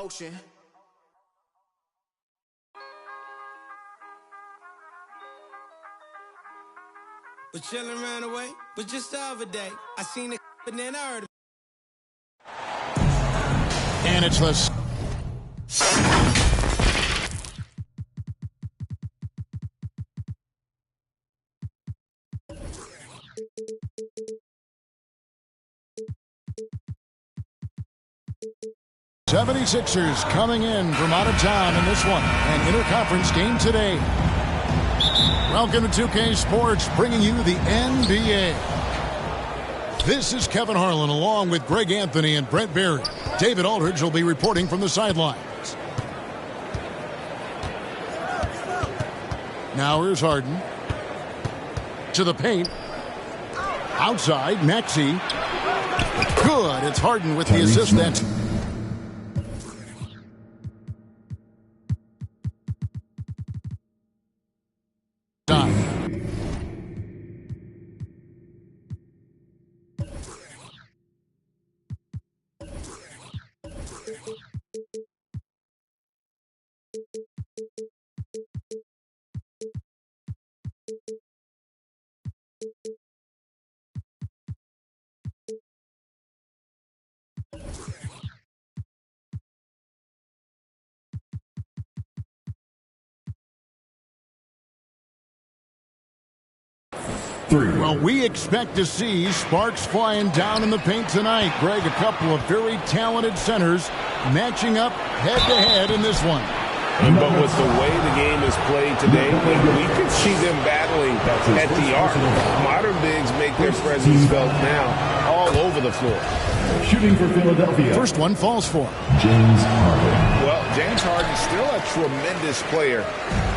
ocean. But chillin' ran away, but just the other day, I seen it, but then I heard it. And it's the 76ers coming in from out of town in this one, an interconference game today. Welcome to 2K Sports, bringing you the NBA. This is Kevin Harlan along with Greg Anthony and Brent Barry. David Aldridge will be reporting from the sidelines. Now here's Harden. To the paint. Outside, Maxey. Good. It's Harden with the assist. That's time. Well, we expect to see sparks flying down in the paint tonight. Greg, a couple of very talented centers matching up head-to-head in this one. But with the way the game is played today, we could see them battling at the arc. Modern bigs make their presence felt now all over the floor. Shooting for Philadelphia. First one falls for James Harden. Well, James Harden's still a tremendous player,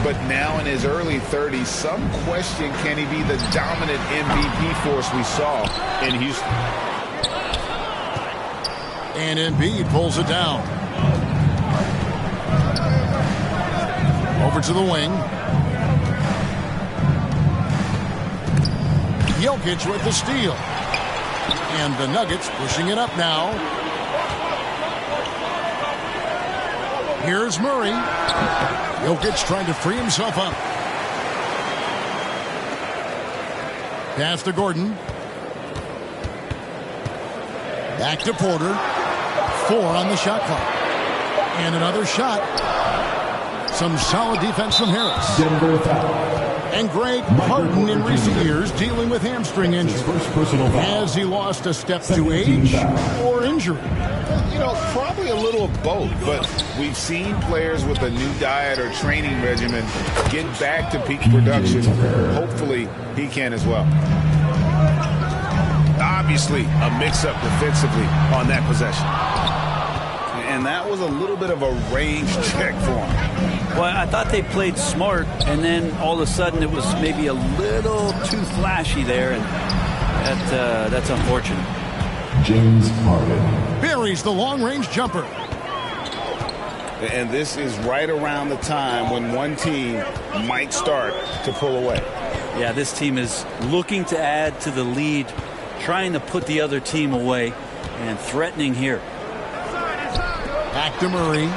but now in his early 30s, some question, can he be the dominant MVP force we saw in Houston? And Embiid pulls it down. Over to the wing. Jokic with the steal. And the Nuggets pushing it up now. Here's Murray. Jokic trying to free himself up. Pass to Gordon. Back to Porter. 4 on the shot clock. And another shot. Some solid defense from Harris. Denver foul. And Greg Harden in recent years dealing with hamstring injury. Has he lost a step to age or injury? You know, probably a little of both, but we've seen players with a new diet or training regimen get back to peak production. Hopefully, he can as well. Obviously, a mix-up defensively on that possession. And that was a little bit of a range check for him. Well, I thought they played smart, and then all of a sudden it was maybe a little too flashy there, and that's unfortunate. James Harden. Buries the long-range jumper. And this is right around the time when one team might start to pull away. Yeah, this team is looking to add to the lead, trying to put the other team away, and threatening here. Back to Murray.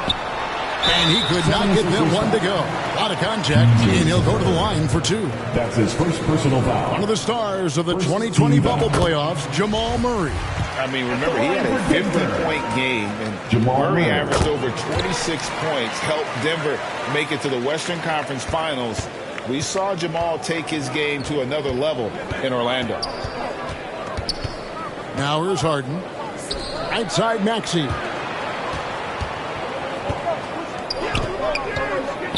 And he could not get them one to go. Out of contact, and he'll go to the line for 2. That's his first personal foul. One of the stars of the 2020 bubble playoffs, Jamal Murray. I mean, remember, he had a 50-point game, and Murray averaged over 26 points, helped Denver make it to the Western Conference Finals. We saw Jamal take his game to another level in Orlando. Now here's Harden. Outside Maxey.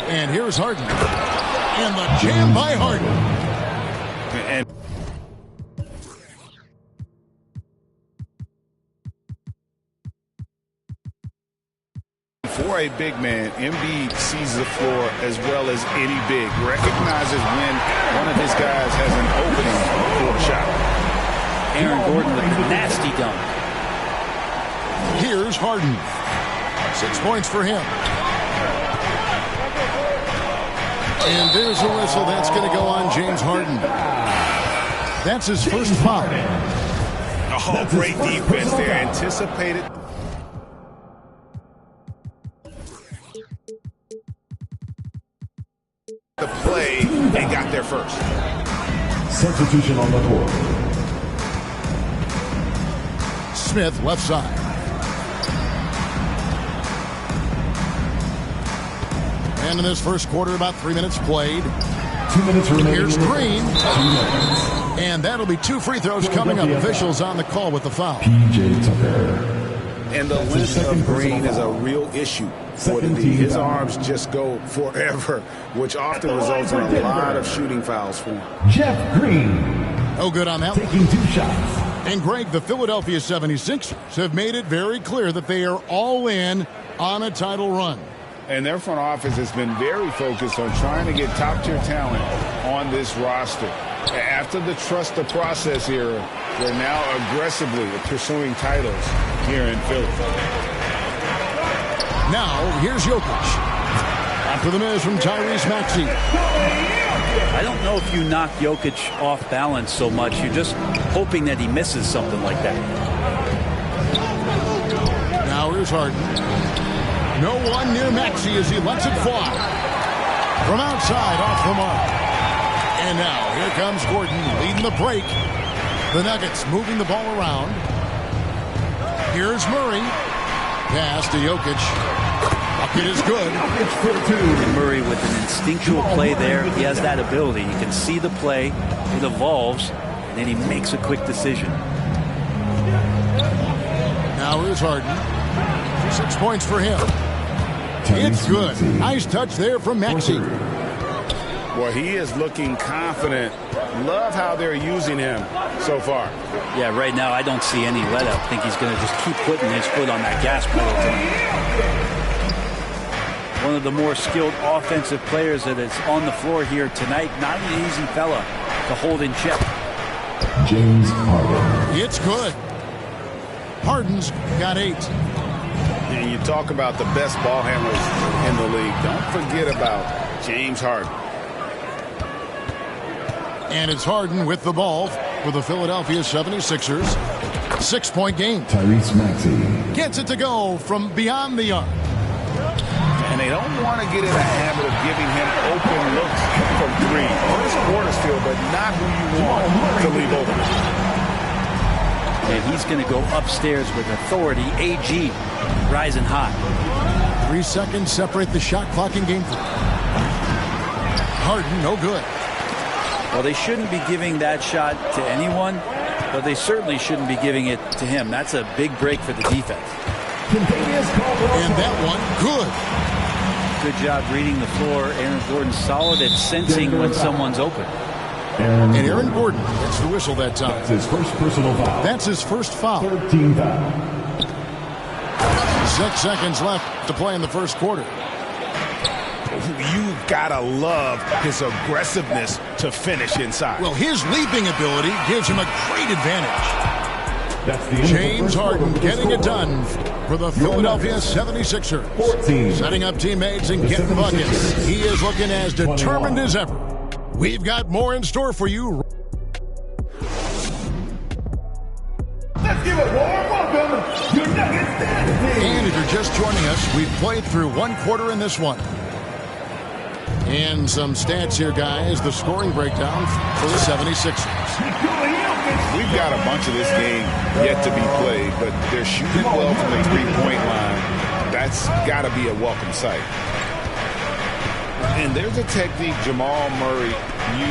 And here's Harden. And the jam by Harden. And for a big man, Embiid sees the floor as well as any big. Recognizes when one of his guys has an opening for a shot. Aaron Gordon with a nasty dunk. Here's Harden. 6 points for him. And there's a whistle. That's going to go on James Harden. That's his first foul. oh, great defense there. Anticipated. play and got there first. Substitution on the court. Smith, left side. And in this first quarter, about 3 minutes played. 2 minutes remaining. Here's Green. 2 minutes. And that'll be 2 free throws coming up. Officials on the call with the foul. P.J. Tucker. And the length of Green is a real issue for the D. His arms just go forever, which often results in a lot of shooting fouls for him. Jeff Green. No good on that one. Taking 2 shots. And Greg, the Philadelphia 76ers have made it very clear that they are all in on a title run. And their front office has been very focused on trying to get top-tier talent on this roster. After the trust the process era, they're now aggressively pursuing titles here in Philly. Now, here's Jokic. After the miss from Tyrese Maxey. I don't know if you knock Jokic off balance so much. You're just hoping that he misses something like that. Now here's Harden. No one near Maxey as he lets it fly. From outside, off the mark. And now, here comes Gordon leading the break. The Nuggets moving the ball around. Here's Murray. Pass to Jokic. Bucket is good. And Murray with an instinctual play there. He has that ability. You can see the play. It evolves. And then he makes a quick decision. Now here's Harden. 6 points for him. It's good. Nice touch there from Maxey. Well, he is looking confident. Love how they're using him so far. Yeah, right now I don't see any let up. I think he's going to just keep putting his foot on that gas pedal tonight. One of the more skilled offensive players that is on the floor here tonight. Not an easy fella to hold in check. James Harden. It's good. Harden's got 8. And you talk about the best ball handlers in the league. Don't forget about James Harden. And it's Harden with the ball for the Philadelphia 76ers. 6-point game. Tyrese Maxey. Gets it to go from beyond the arc. And they don't want to get in a habit of giving him open looks from 3. On his quarters field, but not who you want to leave open. And he's going to go upstairs with authority. AG rising high. 3 seconds separate the shot clock in game 3. Harden, no good. Well, they shouldn't be giving that shot to anyone, but they certainly shouldn't be giving it to him. That's a big break for the defense. And that one, good. Good job reading the floor. Aaron Gordon solid at sensing when someone's open. And Aaron Gordon gets the whistle that time. That's his first personal foul. That's his first foul. 13 foul. 6 seconds left to play in the first quarter. You gotta love his aggressiveness to finish inside. Well, his leaping ability gives him a great advantage. That's the James Harden getting it done for the Philadelphia 76ers. 14. Setting up teammates and getting buckets. He is looking as determined as ever. We've got more in store for you. Let's give a warm welcome. Your Nuggets Dynasty. And if you're just joining us, we've played through 1 quarter in this one. And some stats here, guys. The scoring breakdown for the 76ers. We've got a bunch of this game yet to be played, but they're shooting well from the three-point line. That's got to be a welcome sight. And there's a technique Jamal Murray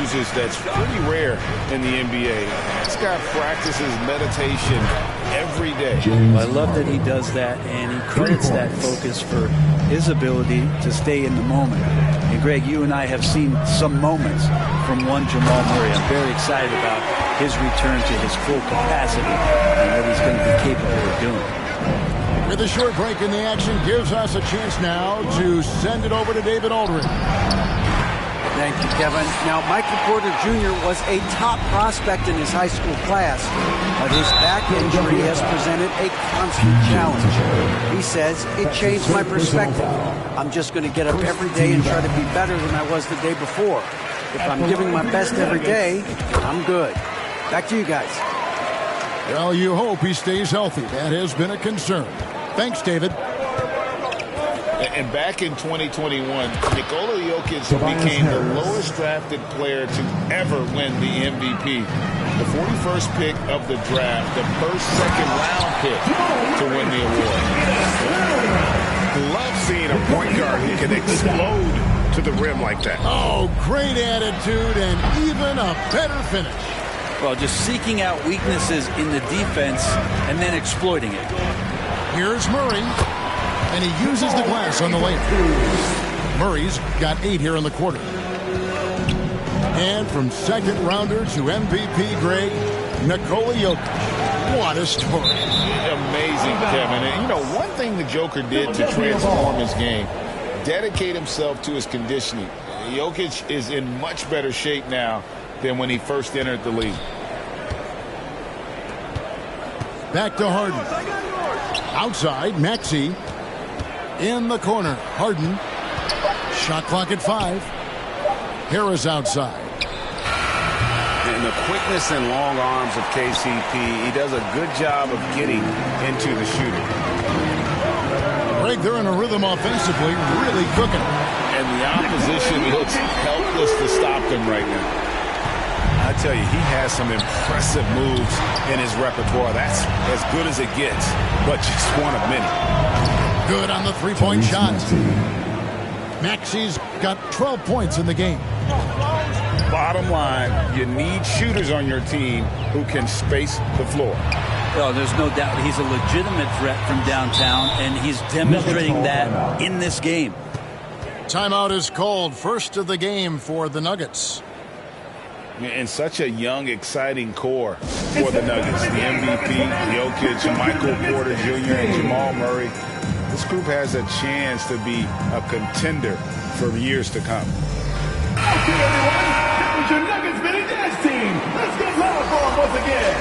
uses that's pretty rare in the NBA. This guy practices meditation every day. Well, I love that he does that, and he credits that focus for his ability to stay in the moment. And Greg, you and I have seen some moments from one Jamal Murray. I'm very excited about his return to his full capacity and what he's going to be capable of doing. With a short break in the action, gives us a chance now to send it over to David Aldridge. Thank you, Kevin. Now, Michael Porter Jr. was a top prospect in his high school class, but his back injury has presented a constant challenge. He says, it changed my perspective. I'm just going to get up every day and try to be better than I was the day before. If I'm giving my best every day, I'm good. Back to you guys. Well, you hope he stays healthy. That has been a concern. Thanks, David. And back in 2021, Nikola Jokic became the lowest drafted player to ever win the MVP. The 41st pick of the draft, the first second-round pick to win the award. Love seeing a point guard who can explode to the rim like that. Oh, great attitude and even a better finish. Well, just seeking out weaknesses in the defense and then exploiting it. Here's Murray, and he uses the glass on the layup. Murray's got 8 here in the quarter. And from second rounder to MVP grade, Nikola Jokic. What a story. Amazing, Kevin. And, you know, one thing the Joker did to transform his game, dedicate himself to his conditioning. Jokic is in much better shape now than when he first entered the league. Back to Harden. Outside, Maxey. In the corner, Harden. Shot clock at 5. Harris outside. And the quickness and long arms of KCP, he does a good job of getting into the shooter. Greg, they're in a rhythm offensively, really cooking. And the opposition looks helpless to stop them right now. I tell you, he has some impressive moves in his repertoire. That's as good as it gets, but just one of many. Good on the three-point shot. Maxey's got 12 points in the game. Bottom line, you need shooters on your team who can space the floor. Well, there's no doubt he's a legitimate threat from downtown, and he's demonstrating that in this game. Timeout is called. First of the game for the Nuggets. And such a young, exciting core for the Nuggets. The MVP, Jokic, Michael Porter Jr., and Jamal Murray. This group has a chance to be a contender for years to come. Okay, everyone, that was your Nuggets mini dance team. Let's get loud for them once again.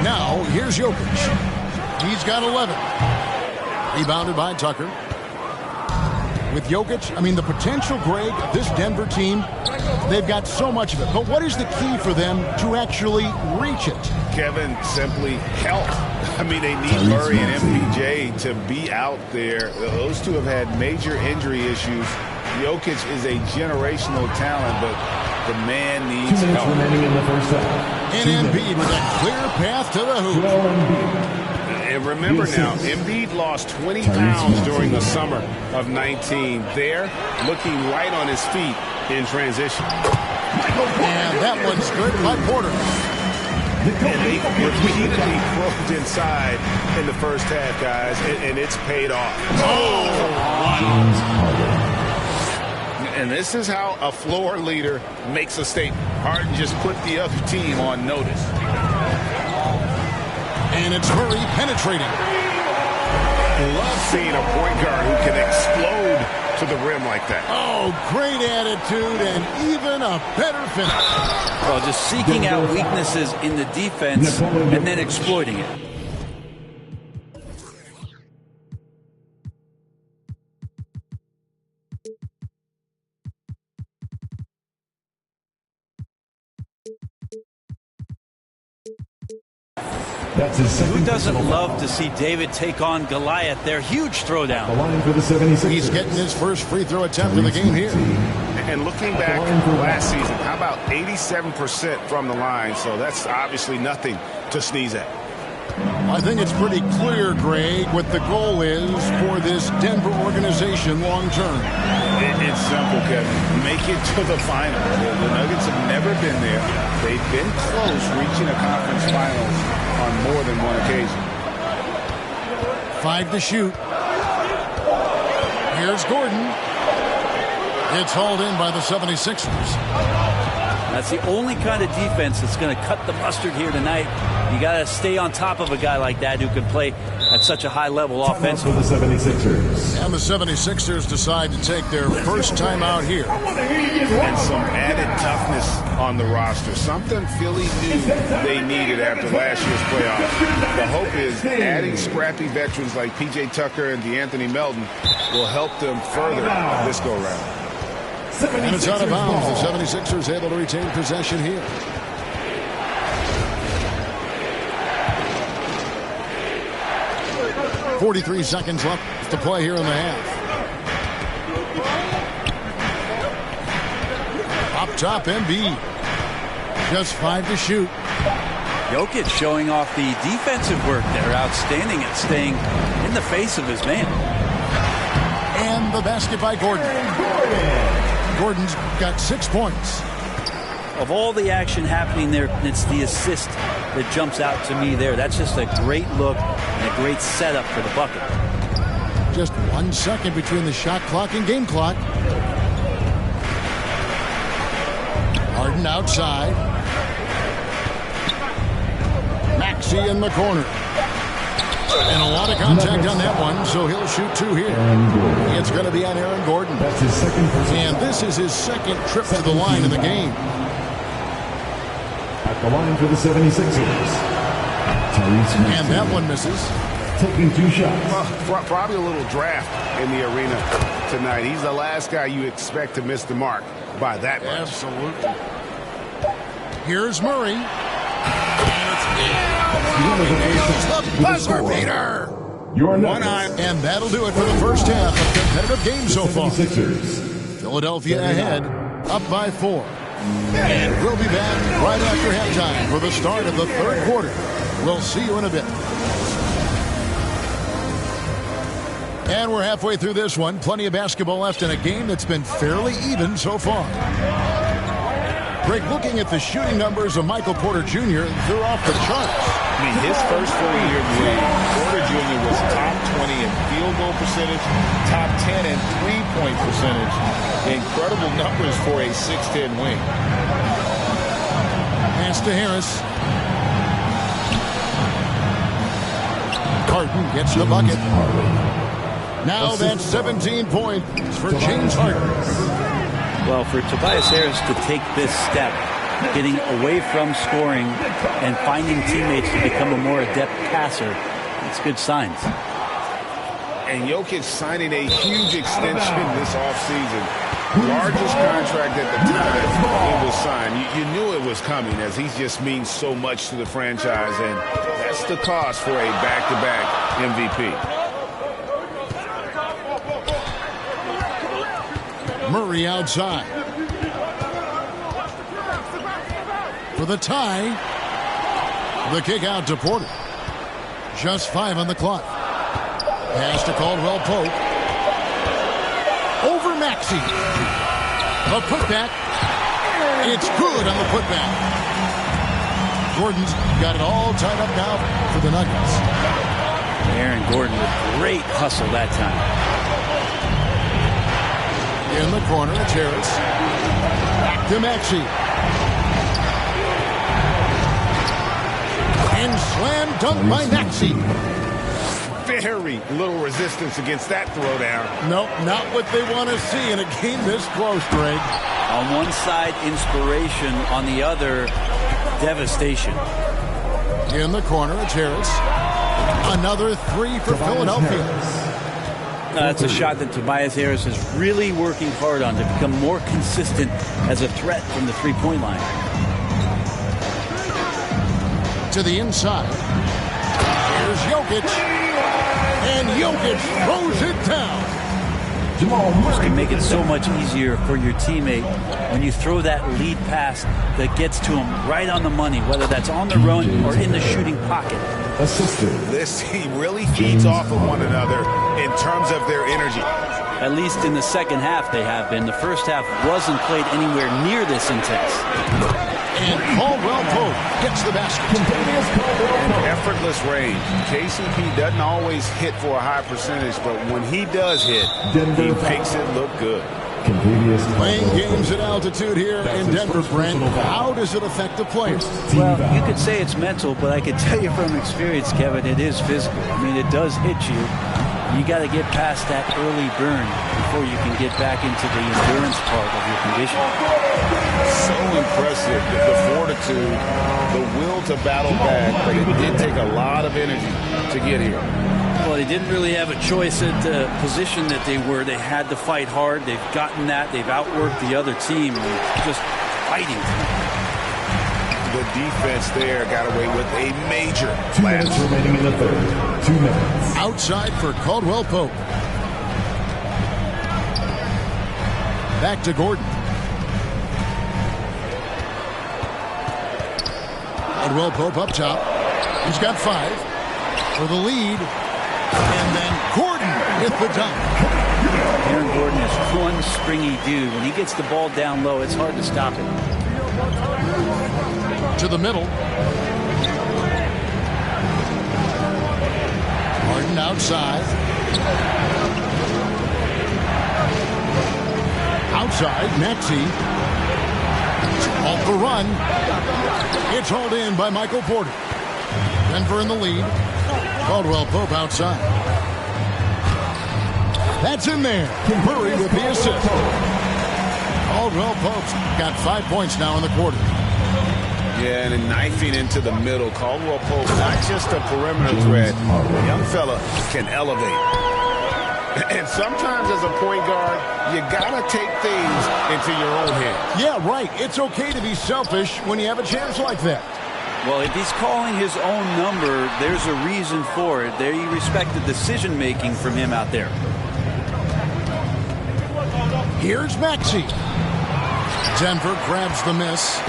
Now, here's Jokic. He's got 11. Rebounded by Tucker. With Jokic, I mean, the potential, Greg, this Denver team, they've got so much of it. But what is the key for them to actually reach it? Kevin, simply health. I mean, they need Murray and MPJ to be out there. Those two have had major injury issues. Jokic is a generational talent, but the man needs help. And Embiid with a clear path to the hoop. And remember now, Embiid lost 20 pounds during the summer of 19. There, looking right on his feet in transition. And that one's good by Porter. And they repeatedly probed inside in the first half, guys, and it's paid off. And this is how a floor leader makes a statement. Harden just put the other team on notice. And it's Murray penetrating. Love seeing a point guard who can explode to the rim like that. Oh, great attitude and even a better finish. Well, just seeking out weaknesses in the defense and then exploiting it. Who doesn't love to see David take on Goliath? Their huge throwdown. He's getting his first free throw attempt of the game here. And looking back last season, how about 87% from the line? So that's obviously nothing to sneeze at. I think it's pretty clear, Greg, what the goal is for this Denver organization long term. It's simple, Kevin. Make it to the finals. The Nuggets have never been there. They've been close reaching a conference finals on more than one occasion. 5 to shoot. Here's Gordon. It's hauled in by the 76ers. That's the only kind of defense that's going to cut the mustard here tonight. You got to stay on top of a guy like that who can play at such a high level offensively. And the 76ers decide to take their first time out here. And some added toughness on the roster. Something Philly knew they needed after last year's playoffs. The hope is adding scrappy veterans like P.J. Tucker and DeAnthony Melton will help them further this go-round. And it's out of bounds. The 76ers able to retain possession here. 43 seconds left to play here in the half. Up top, Embiid. Just 5 to shoot. Jokic showing off the defensive work there. Outstanding at staying in the face of his man. And the basket by Gordon. Gordon's got 6 points. Of all the action happening there, it's the assist that jumps out to me there. That's just a great look and a great setup for the bucket. Just 1 second between the shot clock and game clock. Harden outside. Maxey in the corner. And a lot of contact on that one, so he'll shoot 2 here. It's going to be on Aaron Gordon. That's his second. And this is his second trip to the line in the game. At the line for the 76ers. And that one misses. Taking 2 shots. Well, probably a little draft in the arena tonight. He's the last guy you expect to miss the mark by that much. Absolutely. Here's Murray. The buzzer beater. Your one eye. And that'll do it for the first half of competitive game so far. Philadelphia ahead, up by 4. And we'll be back right after halftime for the start of the third quarter. We'll see you in a bit. And we're halfway through this one. Plenty of basketball left in a game that's been fairly even so far. Greg, looking at the shooting numbers of Michael Porter Jr., they're off the charts. I mean, his first full year in the league, Porter Jr. was top 20 in field goal percentage, top 10 in three-point percentage. Incredible numbers for a 6'10 wing. Pass to Harris. Harden gets the bucket. Now that's 17 points for James Harden. Well, for Tobias Harris to take this step, getting away from scoring and finding teammates to become a more adept passer, it's good signs. And Jokic signing a huge extension this offseason. Largest contract at the time it was signed. You knew it was coming, as he just means so much to the franchise, and that's the cost for a back-to-back MVP. Murray outside. For the tie. The kick out to Porter. Just 5 on the clock. Pass to Caldwell Pope. Over Maxey. A putback. It's good on the putback. Gordon's got it all tied up now for the Nuggets. Aaron Gordon with great hustle that time. In the corner, it's Harris. Back to Maxey. And slam dunk by Maxey. Very little resistance against that throwdown. Nope, not what they want to see in a game this close, Greg. On one side, inspiration. On the other, devastation. In the corner, it's Harris. Another 3 for Philadelphia. That's a shot that Tobias Harris is really working hard on to become more consistent as a threat from the three-point line. To the inside. Here's Jokic. And Jokic throws it down. This can make it so much easier for your teammate when you throw that lead pass that gets to him right on the money, whether that's on the run or in the shooting pocket. This team really feeds off of one another in terms of their energy. At least in the second half they have been. The first half wasn't played anywhere near this intense. And Caldwell Pope gets the basket. An effortless range. KCP doesn't always hit for a high percentage, but when he does hit, he makes it look good. Playing games at altitude here in Denver, Brent, how does it affect the players? Well, you could say it's mental, but I can tell you from experience, Kevin, it is physical. I mean, it does hit you. You got to get past that early burn before you can get back into the endurance part of your condition. So impressive, the fortitude, the will to battle back, but it did take a lot of energy to get here. Well, they didn't really have a choice at the position that they were. They had to fight hard. They've gotten that. They've outworked the other team. Just fighting. The the defense there got away with a major 2 minutes remaining in the third. 2 minutes. Outside for Caldwell Pope. Back to Gordon. Caldwell Pope up top. He's got 5 for the lead. And then Gordon with the dunk. Aaron Gordon is one springy dude. When he gets the ball down low, it's hard to stop him. To the middle. Harden outside. Outside, Maxey. Off the run. It's hauled in by Michael Porter. Denver in the lead. Caldwell Pope outside. That's in there. Murray with the assist. Caldwell Pope's got 5 points now in the quarter. Yeah, and knifing into the middle. Caldwell Pope, not just a perimeter threat. The young fella can elevate. And sometimes as a point guard, you got to take things into your own hands. Yeah, right. It's okay to be selfish when you have a chance like that. Well, if he's calling his own number, there's a reason for it. There, you respect the decision-making from him out there. Here's Maxey. Denver grabs the miss.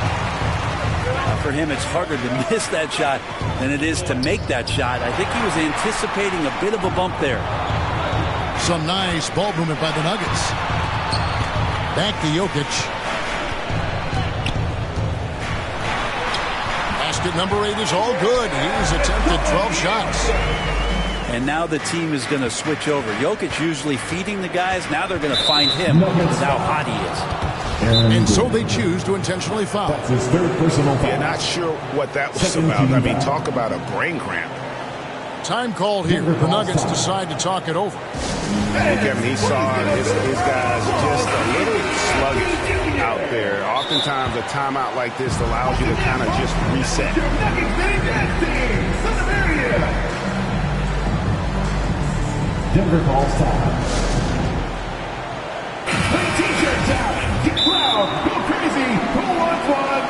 For him, it's harder to miss that shot than it is to make that shot. I think he was anticipating a bit of a bump there. Some nice ball movement by the Nuggets. Back to Jokic. Basket number 8 is all good. He's attempted 12 shots. And now the team is going to switch over. Jokic usually feeding the guys. Now they're going to find him. That's how hot he is. And so they choose to intentionally foul. That's his third personal foul. Yeah, not sure what that was about. I mean, talk about a brain cramp. Time called here. The Nuggets decide to talk it over. Kevin, he saw his guys just a little sluggish out there. Oftentimes, a timeout like this allows you to kind of just reset. Denver calls time. Put t-shirts out. Get loud. Go crazy. Who wants one?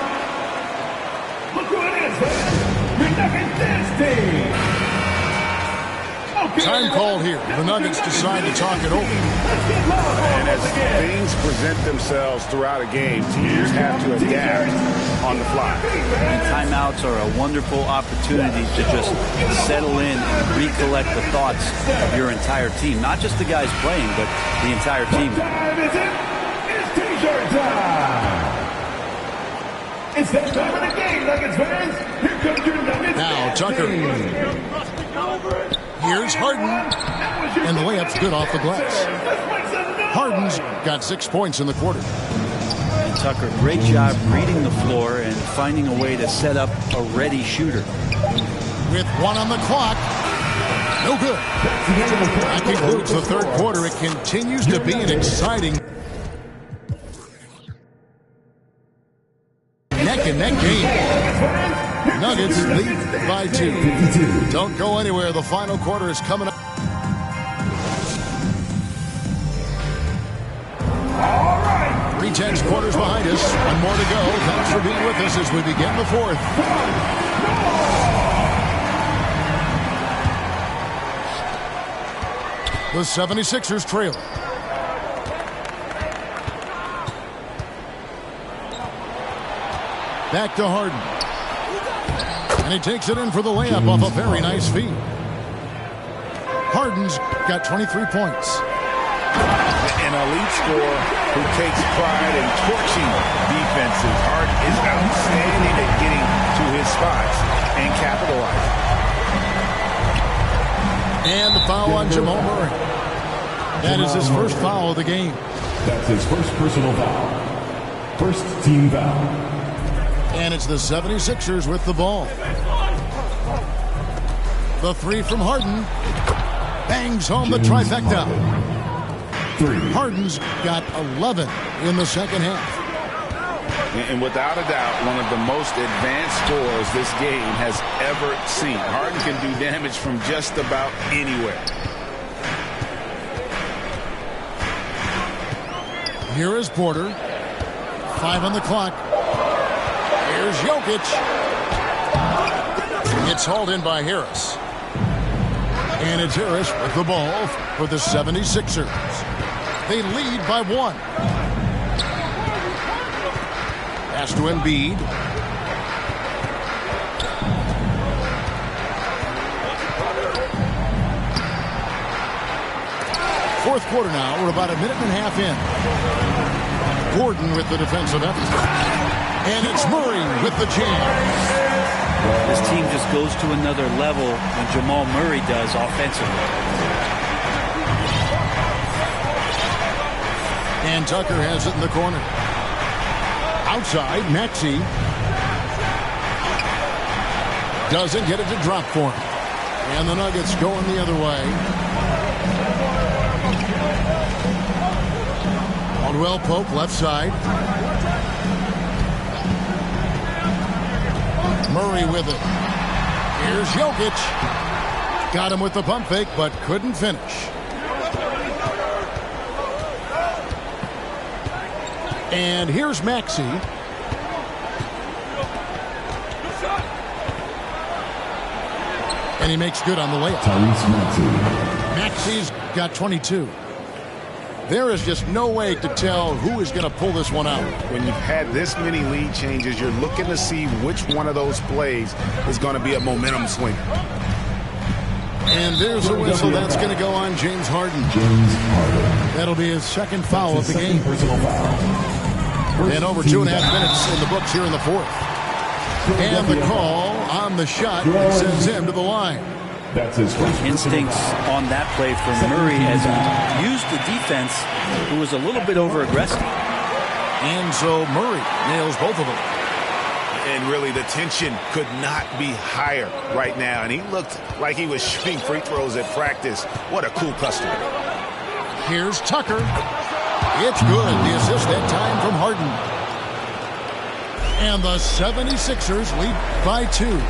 Look who it is, man. Your Nuggets dance team. Time called here. The Nuggets decide to talk it over. And as things present themselves throughout a game, teams have to adapt on the fly. And timeouts are a wonderful opportunity to just settle in and recollect the thoughts of your entire team. Not just the guys playing, but the entire team. It's t-shirt time. It's that time of the game, Nuggets fans. Here comes your Nuggets. Now Tucker. Here's Harden. And the layup's good off the glass. Harden's got 6 points in the quarter. And Tucker, great job reading the floor and finding a way to set up a ready shooter. With 1 on the clock. No good. That concludes the third quarter. It continues to be an exciting neck-and-neck game. Nuggets lead by 2. Don't go anywhere. The final quarter is coming up. All right. 3/10 quarters behind us. 1 more to go. Thanks for being with us as we begin the fourth. The 76ers trail. Back to Harden. And he takes it in for the layup off a very nice feed. Harden's got 23 points. An elite scorer who takes pride in torching defenses. Harden is outstanding at getting to his spots and capitalizing. And the foul on Jamal Murray. That is his first foul of the game. That's his first personal foul. First team foul. And it's the 76ers with the ball. The 3 from Harden. Bangs home the trifecta. Harden's got 11 in the second half. And without a doubt, one of the most advanced scorers this game has ever seen. Harden can do damage from just about anywhere. Here is Porter. 5 on the clock. Here's Jokic. It's hauled in by Harris. And it's Harris with the ball for the 76ers. They lead by 1. Pass to Embiid. Fourth quarter now. We're about a minute and a half in. Gordon with the defensive effort. And it's Murray with the jam. This team just goes to another level when Jamal Murray does offensively. And Tucker has it in the corner. Outside, Maxey. Doesn't get it to drop for him. And the Nuggets going the other way. Caldwell Pope left side. Murray with it. Here's Jokic. Got him with the pump fake, but couldn't finish. And here's Maxey. And he makes good on the layup. Maxey's got 22. There is just no way to tell who is going to pull this one out. When you've had this many lead changes, you're looking to see which one of those plays is going to be a momentum swinger. And there's a whistle that's going to go on James Harden. That'll be his second foul of the game. And over 2.5 minutes in the books here in the fourth. And the call on the shot sends him to the line. That's his first Instincts on that play from Murray as he used the defense, who was a little bit over-aggressive. And so Murray nails both of them. And really, the tension could not be higher right now. And he looked like he was shooting free throws at practice. What a cool customer. Here's Tucker. It's good. The assist that time from Harden. And the 76ers lead by 2.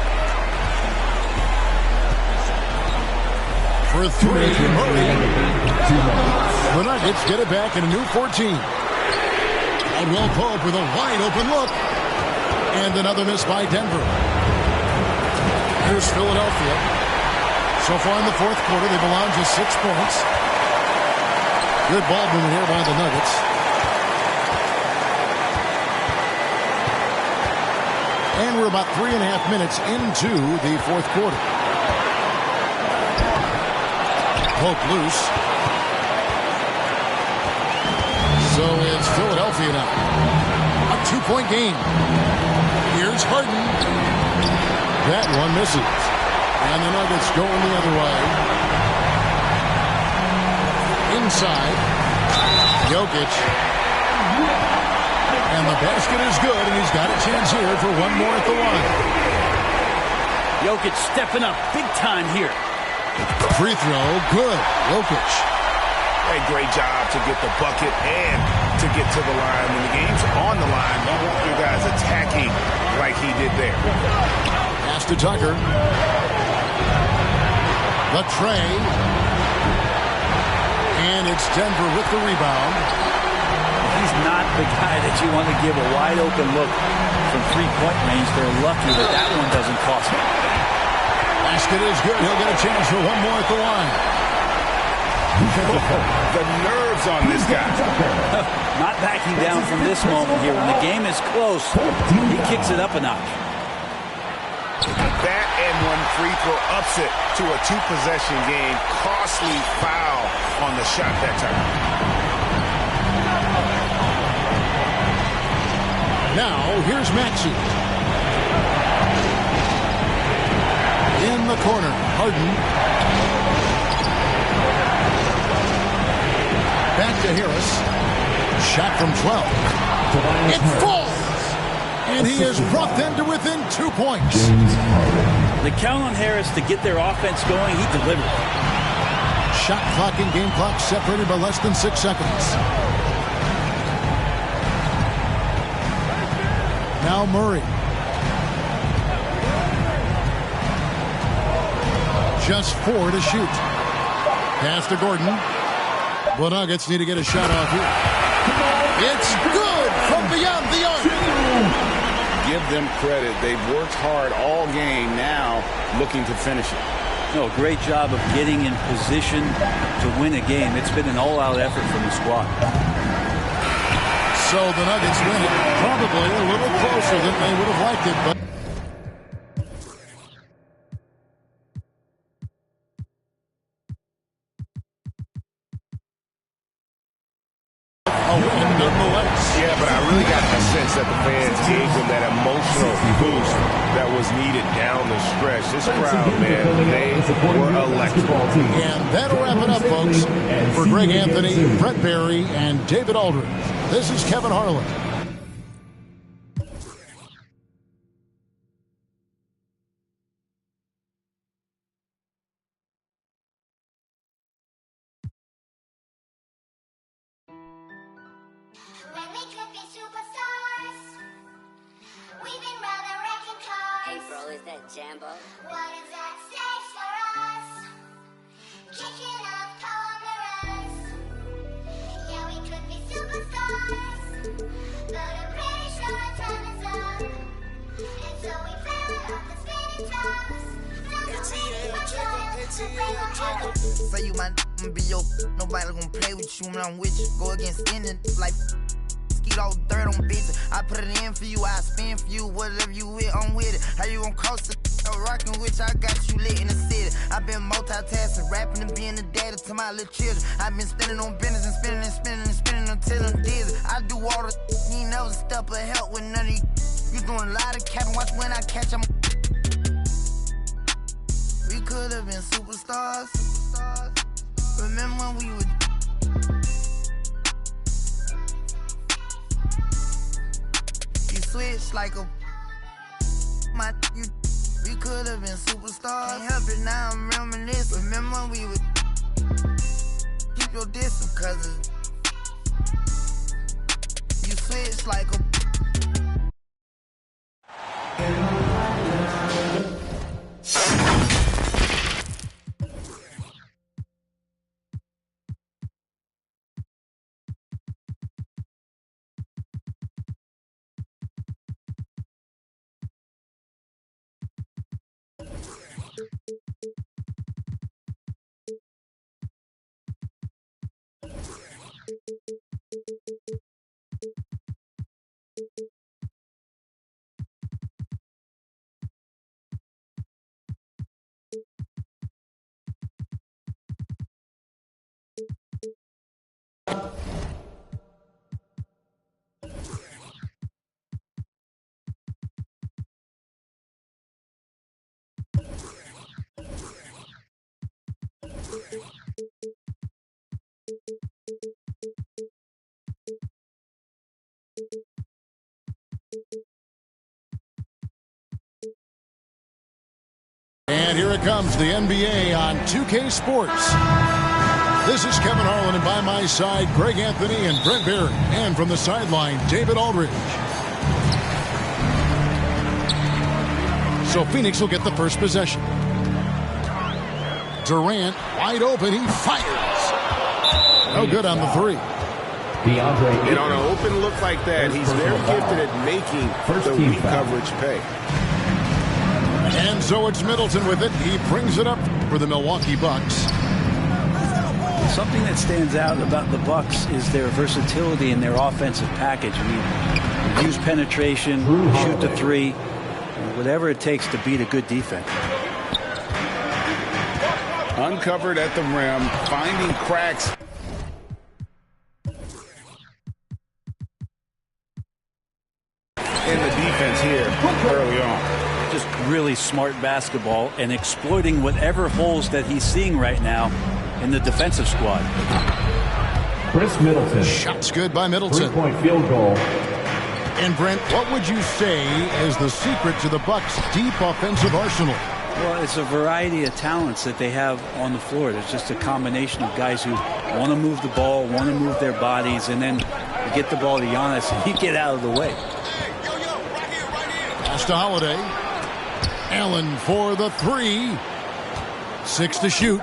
For 3, Murray. The Nuggets get it back in a new 14. Caldwell Pope with a wide-open look. And another miss by Denver. Here's Philadelphia. So far in the fourth quarter, they've allowed just 6 points. Good ball movement here by the Nuggets. And we're about 3.5 minutes into the fourth quarter. Pope loose. So it's Philadelphia now. A 2-point game. Here's Harden. That one misses. And the Nuggets going the other way. Inside. Jokic. And the basket is good, and he's got a chance here for one more at the line. Jokic stepping up big time here. Free throw, good. Jokic. A great job to get the bucket and to get to the line. When the game's on the line, you want your guys attacking like he did there. Pass to Tucker. The tray. And it's Denver with the rebound. He's not the guy that you want to give a wide open look from three-point range. They're lucky that that one doesn't cost him. Basket is good. He'll get a chance for one more at the line. The nerves on this guy. Not backing down from this moment here. When the game is close, he kicks it up a notch. That and one free throw ups it to a 2-possession game. Costly foul on the shot that time. Now, here's Maxey. In the corner, Harden. Back to Harris. Shot from 12. It falls! And he has brought them to within 2 points. They count on Harris to get their offense going. He delivered. Shot clock and game clock separated by less than 6 seconds. Now Murray. Just 4 to shoot. Pass to Gordon. The Nuggets need to get a shot off here. It's good from beyond the arc. Give give them credit. They've worked hard all game, now looking to finish it. No, great job of getting in position to win a game. It's been an all-out effort from the squad. So the Nuggets win it, probably a little closer than they would have liked it, but a win nonetheless. Yeah, but I really got the sense that the fans gave them that emotional boost that was needed down the stretch. This crowd, man, they were electric. And that'll wrap it up, folks. For Greg Anthony, Brent Barry, and David Aldridge, this is Kevin Harlan. Jambo. What is that stage for us? Kicking up cameras. Yeah, we could be superstars, but I'm pretty sure our time is up. And so we fell off the spinning tops. Say you my be your nobody gonna play with you when I'm with you. Go against ending like all dirt on bitches. I put it in for you, I spin for you. Whatever you with, I'm with it. How you gon' cross the rockin' with you? I got you lit in the city. I've been multitasking, rapping and being the daddy to my little children. I've been spinning on business and spinning and spinning and spinning until I'm dizzy. I do all the you ain't never step of help with none of you. You doing a lot of capping, watch when I catch them. We could have been superstars. Remember when we were switch like a you. We could have been superstars. Can't help it now, I'm reminiscing. Remember when we would keep your distance, cause you switch like a. And here it comes, the NBA on 2K Sports. This is Kevin Harlan, and by my side, Greg Anthony and Brent Barry. And from the sideline, David Aldridge. So Phoenix will get the first possession. Durant, wide open, he fires. No good on the three. And on an open look like that, he's very gifted at making the weak coverage pay. And so it's Middleton with it. He brings it up for the Milwaukee Bucks. Something that stands out about the Bucks is their versatility in their offensive package. I mean, use penetration, shoot the three, whatever it takes to beat a good defense. Uncovered at the rim, finding cracks. In the defense here early on. Just really smart basketball and exploiting whatever holes that he's seeing right now in the defensive squad. Chris Middleton. Shots good by Middleton. Three-point field goal. And Brent, what would you say is the secret to the Bucks' deep offensive arsenal? Well, it's a variety of talents that they have on the floor. There's just a combination of guys who want to move the ball, want to move their bodies, and then you get the ball to Giannis and you get out of the way. Pass to Holiday. Allen for the three. 6 to shoot.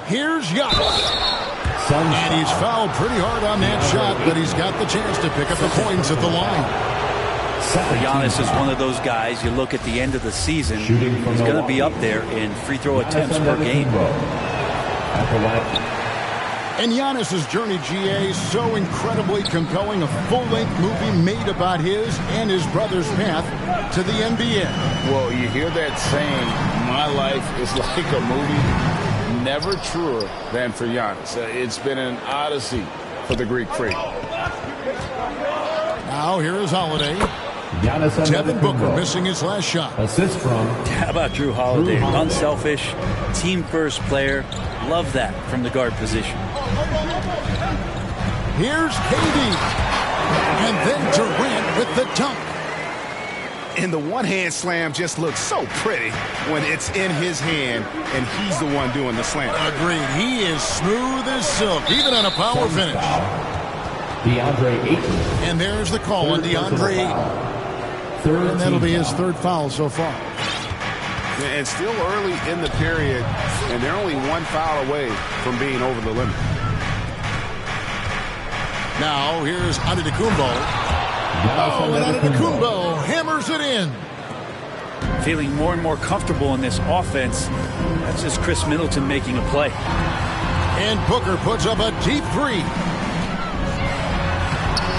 Here's Giannis. And he's fouled pretty hard on that shot, but he's got the chance to pick up the points at the line. Giannis is one of those guys, you look at the end of the season, he's going to be up there in free throw attempts per game. And Giannis's journey, GA, is so incredibly compelling. A full-length movie made about his and his brother's path to the NBA. Well, you hear that saying, my life is like a movie. Never truer than for Giannis. It's been an odyssey for the Greek freak. Now here is Holiday. Devin Booker missing his last shot. Assist from. How about Drew Holiday? Unselfish, team-first player. Love that from the guard position. Here's KD. And then Durant with the dunk. And the one-hand slam just looks so pretty when it's in his hand and he's the one doing the slam. Agreed. He is smooth as silk, even on a power finish. DeAndre Ayton. And there's the call on DeAndre Ayton. And that'll be his third foul so far. And still early in the period, and they're only one foul away from being over the limit. Now here's Antetokounmpo. Oh, and Antetokounmpo hammers it in. Feeling more and more comfortable in this offense. That's just Chris Middleton making a play. And Booker puts up a deep three.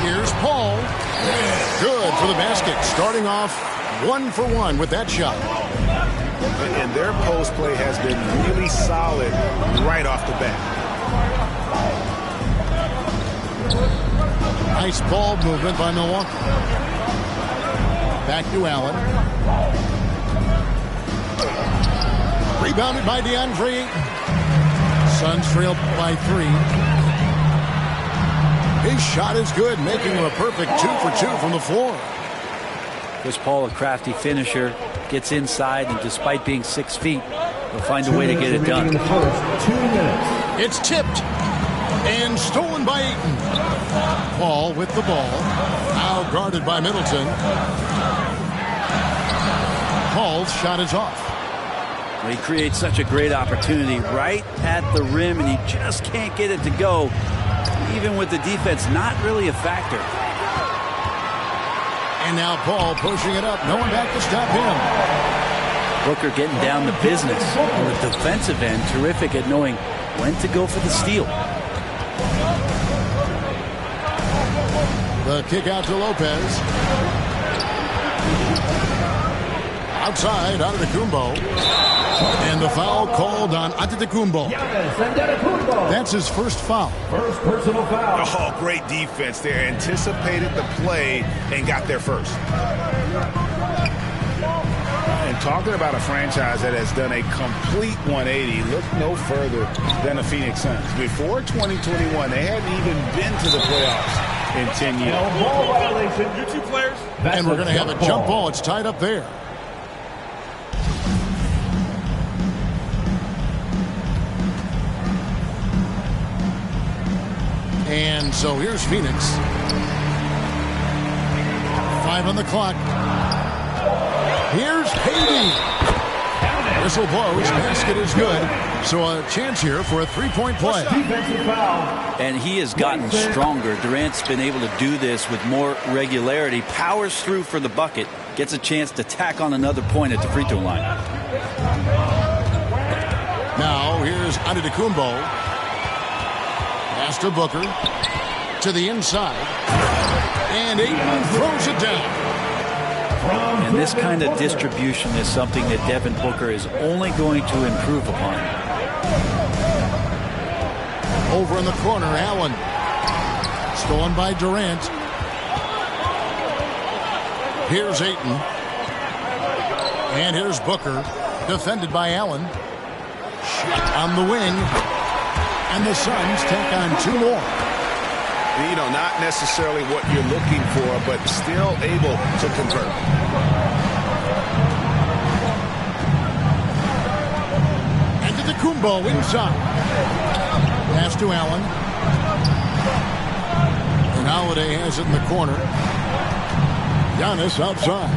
Here's Paul. Good for the basket. Starting off 1 for 1 with that shot. And their post play has been really solid right off the bat. Nice ball movement by Milwaukee. Back to Allen. Rebounded by DeAndre Ayton. Suns trail by 3. His shot is good, making him a perfect 2 for 2 from the floor. Chris Paul, a crafty finisher, gets inside, and despite being 6 feet, he'll find a way to get it done. It's tipped and stolen by Ayton. Paul with the ball. Now guarded by Middleton. Paul's shot is off. Well, he creates such a great opportunity right at the rim, and he just can't get it to go, even with the defense not really a factor. And now Paul pushing it up. No one back to stop him. Booker getting down to business. On the defensive end, terrific at knowing when to go for the steal. The kick out to Lopez. Outside, Antetokounmpo. And the foul called on Antetokounmpo. That's his first foul. First personal foul. Oh, great defense there. Anticipated the play and got there first. And talking about a franchise that has done a complete 180, look no further than the Phoenix Suns. Before 2021, they hadn't even been to the playoffs in 10 years. Ball violation. You two players. And we're going to have a jump ball. It's tied up there. And so here's Phoenix. 5 on the clock. Here's KD. Whistle blows. Basket is good. So a chance here for a three-point play. And he has gotten stronger. Durant's been able to do this with more regularity. Powers through for the bucket. Gets a chance to tack on another point at the free throw line. Now here's Antetokounmpo. Pass to Booker. To the inside. And Ayton throws it down. And this kind of distribution is something that Devin Booker is only going to improve upon. Over in the corner, Allen. Stolen by Durant. Here's Ayton. And here's Booker. Defended by Allen. Shot on the wing. And the Suns take on 2 more. You know, not necessarily what you're looking for, but still able to convert. Antetokounmpo inside. Pass to Allen. And Holiday has it in the corner. Giannis outside.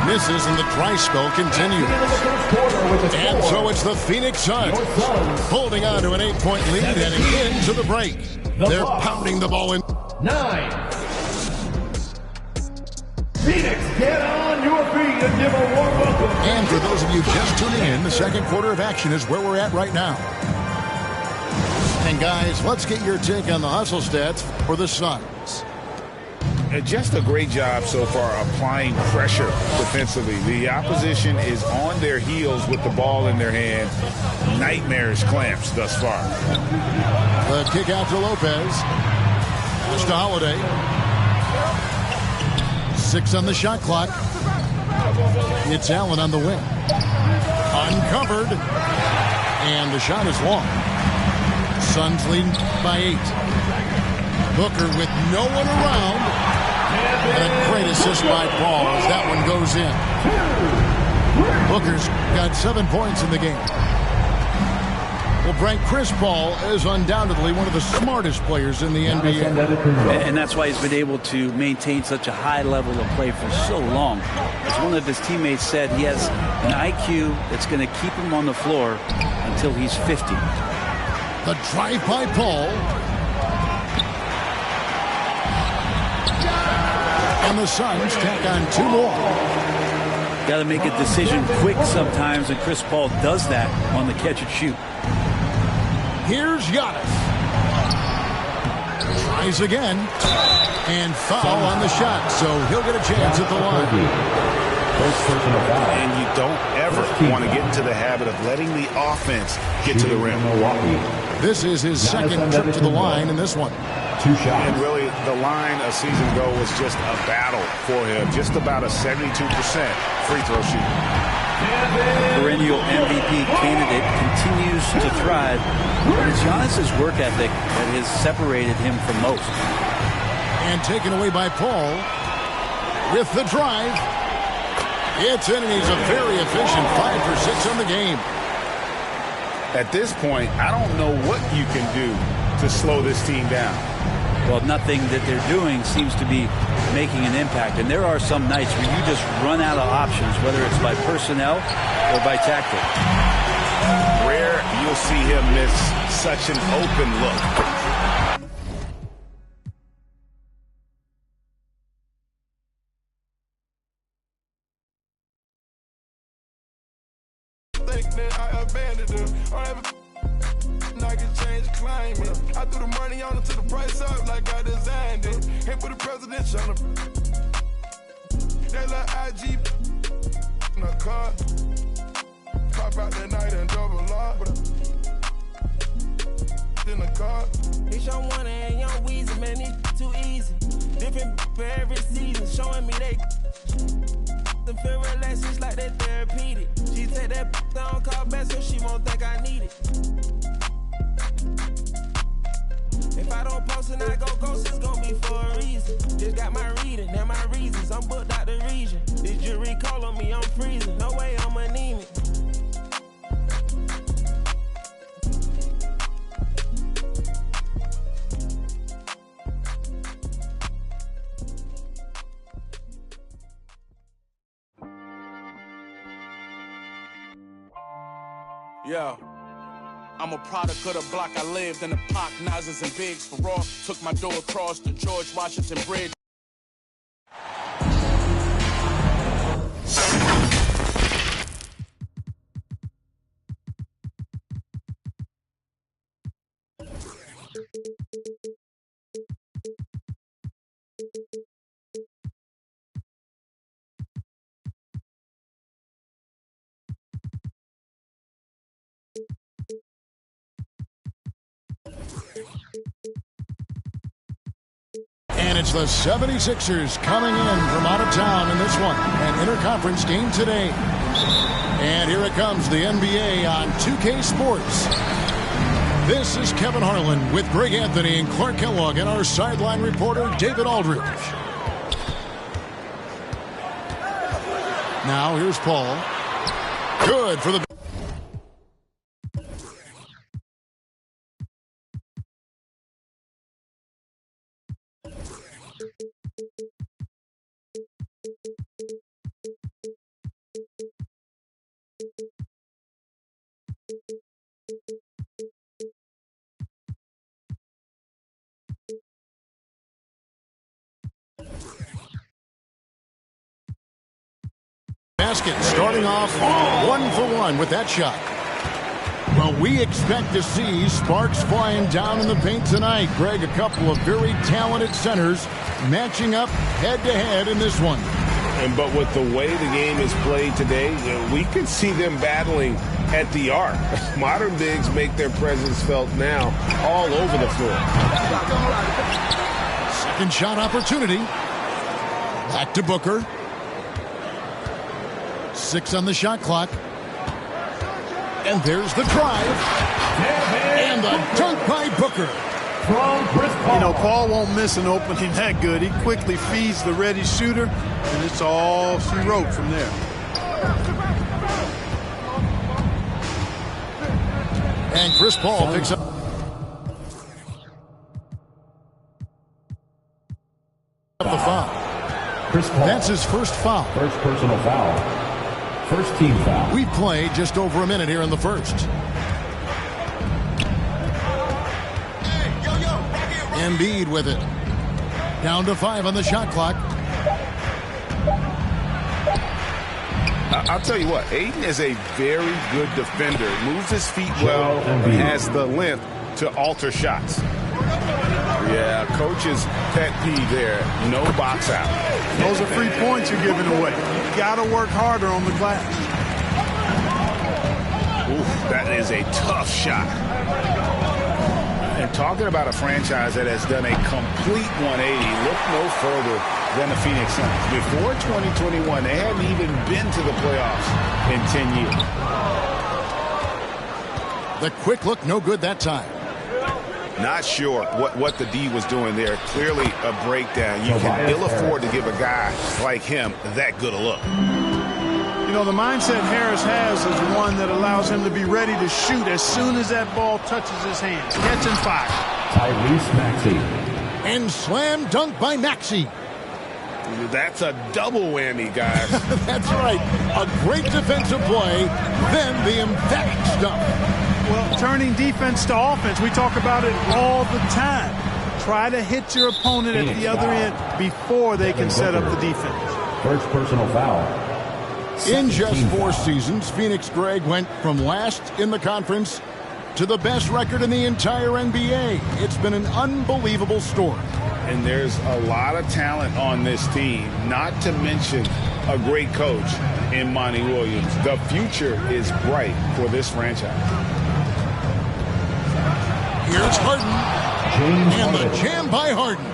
Misses and the dry spell continues. And so it's the Phoenix Suns holding on to an 8-point lead heading into the break. They're pounding the ball in. 9. Phoenix, get on your feet and give a warm welcome. And for those of you just tuning in, the second quarter of action is where we're at right now. And guys, let's get your take on the hustle stats for the Suns. Just a great job so far applying pressure defensively. The opposition is on their heels with the ball in their hand. Nightmarish clamps thus far. The kick out to Lopez. Pass to Holiday. 6 on the shot clock. It's Allen on the wing. Uncovered. And the shot is long. Suns leading by 8. Booker with no one around. And a great assist by Paul as that one goes in. Booker's got 7 points in the game. Well, Frank, Chris Paul is undoubtedly one of the smartest players in the NBA. And that's why he's been able to maintain such a high level of play for so long. As one of his teammates said, he has an IQ that's going to keep him on the floor until he's 50. The drive by Paul. And the Suns tack on 2 more. Got to make a decision quick sometimes, and Chris Paul does that on the catch and shoot. Here's Giannis. Tries again. And foul on the shot, so he'll get a chance at the line. And you don't ever want to get into the habit of letting the offense get to the rim. This is his second trip to the line in this one. 2 shots. And really, the line a season ago was just a battle for him. Just about a 72% free throw shooter. Perennial MVP candidate continues to thrive. But it's Giannis' work ethic that has separated him from most. And taken away by Paul with the drive. It's in, and he's a very efficient 5 for 6 on the game. At this point, I don't know what you can do to slow this team down. Well, nothing that they're doing seems to be making an impact. And there are some nights where you just run out of options, whether it's by personnel or by tactic. Rare you'll see him miss such an open look. I abandoned her. I can change climate. I threw the money on it to the price up like I designed it. Hit for the presidential on the. That little IG in a car. Pop out that night and double lock. In the car. It's your one and young Weezy, man, it's too easy. Different for every season, showing me they. The feel relaxed, it's like that therapeutic. She take that down, call back so she won't think I need it. If I don't post and I go ghost, it's gonna be for a reason. Just got my reading and my reasons. I'm booked out the region. This jury call on me, I'm freezing. No way I'm anemic. Yeah, I'm a product of the block I lived in. The Pac, Nazis, and Biggs for raw. Took my door across the George Washington Bridge. And it's the 76ers coming in from out of town in this one. An interconference game today. And here it comes, the NBA on 2K Sports. This is Kevin Harlan with Greg Anthony and Clark Kellogg and our sideline reporter, David Aldridge. Now here's Paul. Good for the... Basket starting off 1-for-1 with that shot. Well, we expect to see sparks flying down in the paint tonight. Greg, a couple of very talented centers matching up head-to-head in this one. But with the way the game is played today, we could see them battling at the arc. Modern bigs make their presence felt now all over the floor. Second shot opportunity. Back to Booker. 6 on the shot clock. And there's the drive. And a dunk by Booker. You know, Paul won't miss an opening that good. He quickly feeds the ready shooter, and it's all she wrote from there. And Chris Paul picks up. The foul. Chris Paul. That's his first foul. First personal foul. First team foul. We've played just over a minute here in the first. Embiid with it. Down to 5 on the shot clock. I'll tell you what, Ayton is a very good defender. Moves his feet well and has the length to alter shots. Yeah, coach's pet peeve there. No box out. Those are free points you're giving away. You got to work harder on the glass. Oof, that is a tough shot. And talking about a franchise that has done a complete 180, look no further than the Phoenix Suns. Before 2021, they hadn't even been to the playoffs in 10 years. The quick look, no good that time. Not sure what the D was doing there. Clearly a breakdown. You can ill afford to give a guy like him that good a look. You know, the mindset Harris has is one that allows him to be ready to shoot as soon as that ball touches his hands. Catch and fire. Tyrese Maxey. And slam dunk by Maxey. That's a double whammy, guys. That's right. A great defensive play, then the emphatic stuff. Well, turning defense to offense, we talk about it all the time. Try to hit your opponent at the other end before they can set up the defense. First personal foul. In just 4 seasons, Phoenix, Greg, went from last in the conference to the best record in the entire NBA. It's been an unbelievable story. And there's a lot of talent on this team, not to mention a great coach in Monty Williams. The future is bright for this franchise. Here's Harden. And the jam by Harden.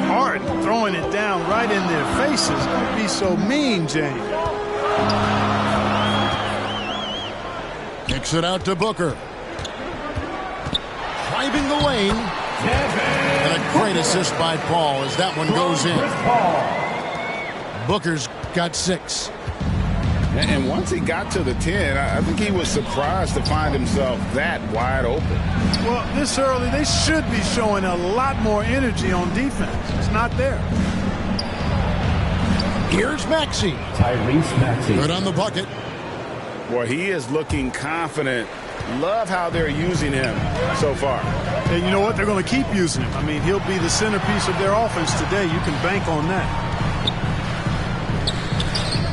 Harden throwing it down right in their faces. Don't be so mean, James. Kicks it out to Booker. Driving the lane. And a great assist by Paul as that one goes in. Booker's got 6. And once he got to the 10, I think he was surprised to find himself that wide open. Well, this early, they should be showing a lot more energy on defense. It's not there. Here's Maxey. Tyrese Maxey. Good on the bucket. Boy, he is looking confident. Love how they're using him so far. And you know what? They're going to keep using him. I mean, he'll be the centerpiece of their offense today. You can bank on that.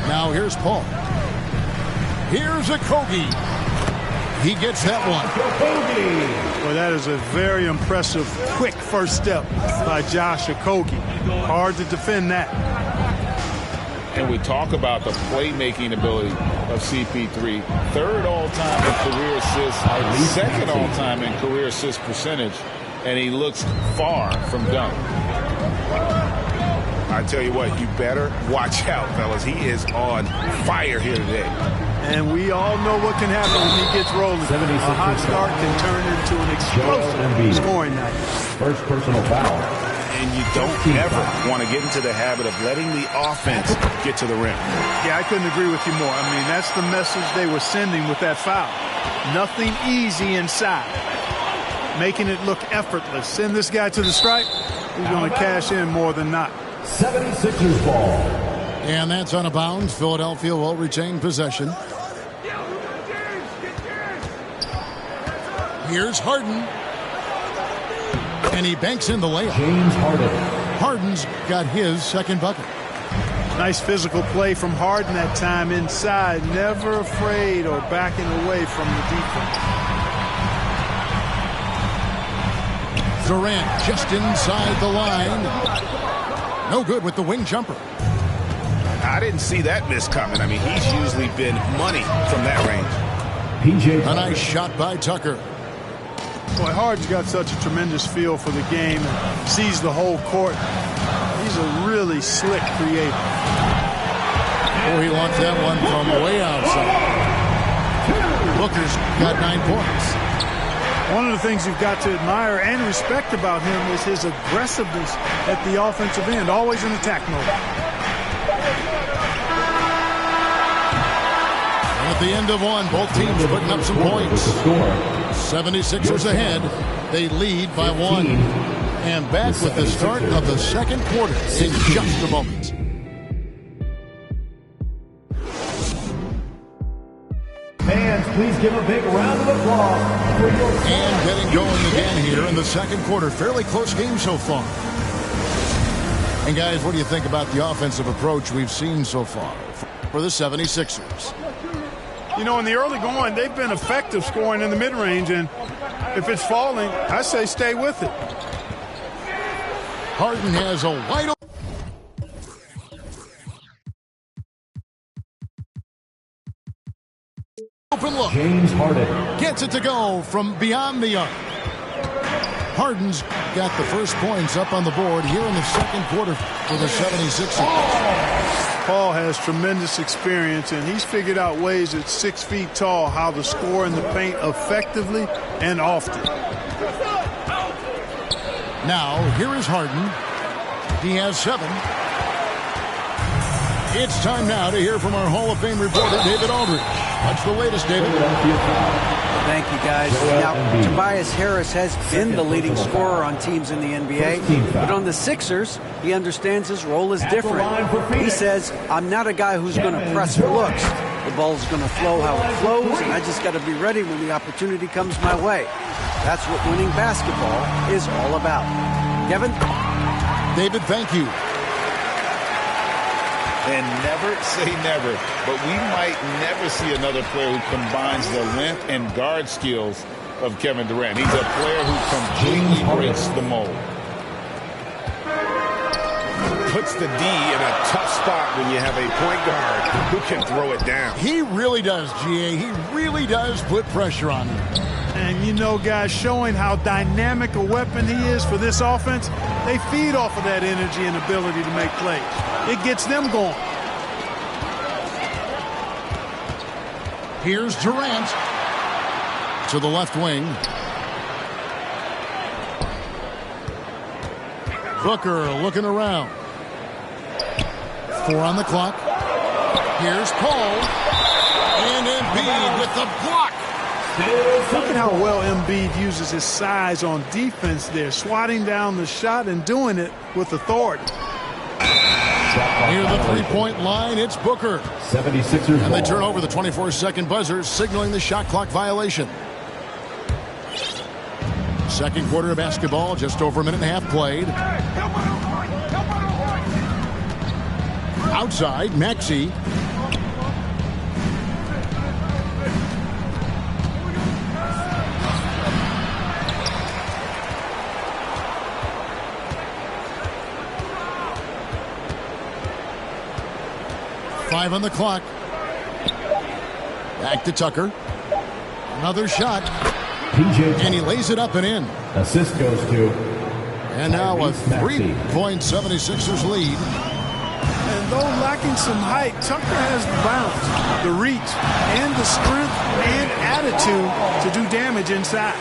Now here's Paul. Here's Okogie. He gets that one. Well, that is a very impressive, quick first step by Josh Okogie. Hard to defend that. And we talk about the playmaking ability of CP3. 3rd all-time in career assists, 2nd all-time in career assist percentage, and he looks far from done. I tell you what, you better watch out, fellas. He is on fire here today. And we all know what can happen when he gets rolling. A hot start can turn into an explosive scoring night. First personal foul. And you don't ever want to get into the habit of letting the offense get to the rim. Yeah, I couldn't agree with you more. I mean, that's the message they were sending with that foul. Nothing easy inside. Making it look effortless. Send this guy to the stripe. He's going to cash in more than not. 76ers ball. And that's on a bounce. Philadelphia will retain possession. Here's Harden. And he banks in the layup. James Harden. Harden's got his 2nd bucket. Nice physical play from Harden that time inside. Never afraid or backing away from the defense. Durant just inside the line. No good with the wing jumper. I didn't see that miss coming. I mean, he's usually been money from that range. A nice shot by Tucker. Boy, Harden's got such a tremendous feel for the game and sees the whole court. He's a really slick creator. Oh, he launched that one from way outside. Booker's got 9 points. One of the things you've got to admire and respect about him is his aggressiveness at the offensive end, always in attack mode. At the end of one, both teams putting up some points. 76ers ahead. They lead by 1. And back with the start of the second quarter in just a moment. Fans, please give a big round of applause for your... And getting going again here in the second quarter. Fairly close game so far. And guys, what do you think about the offensive approach we've seen so far for the 76ers? You know, in the early going, they've been effective scoring in the mid-range, and if it's falling, I say stay with it. Harden has a wide open look. James Harden gets it to go from beyond the arc. Harden's got the first points up on the board here in the second quarter for the 76ers. Paul has tremendous experience, and he's figured out ways at 6 feet tall how to score in the paint effectively and often. Now, here is Harden. He has 7. It's time now to hear from our Hall of Fame reporter, David Aldridge. What's the latest, David? Thank you, guys. Now, Tobias Harris has been the leading scorer on teams in the NBA, but on the Sixers, he understands his role is different. He says, I'm not a guy who's going to press for looks. The ball's going to flow how it flows, and I just got to be ready when the opportunity comes my way. That's what winning basketball is all about. Kevin? David, thank you. And never say never, but we might never see another player who combines the length and guard skills of Kevin Durant. He's a player who completely breaks the mold. Puts the D in a tough spot when you have a point guard who can throw it down. He really does, GA. He really does put pressure on him. And you know, guys, showing how dynamic a weapon he is for this offense, they feed off of that energy and ability to make plays. It gets them going. Here's Durant to the left wing. Booker looking around. 4 on the clock. Here's Paul. And Embiid with the block. Look at how well Embiid uses his size on defense there, swatting down the shot and doing it with authority. Near the three-point line, it's Booker. 76ers. And they turn over the 24-second buzzer, signaling the shot clock violation. Second quarter of basketball, just over a minute and a half played. Outside, Maxey. Five on the clock. Back to Tucker. Another shot. And he lays it up and in. Assist goes to. And now a 3-point 76ers lead. And though lacking some height, Tucker has the bounce, the reach, and the strength and attitude to do damage inside.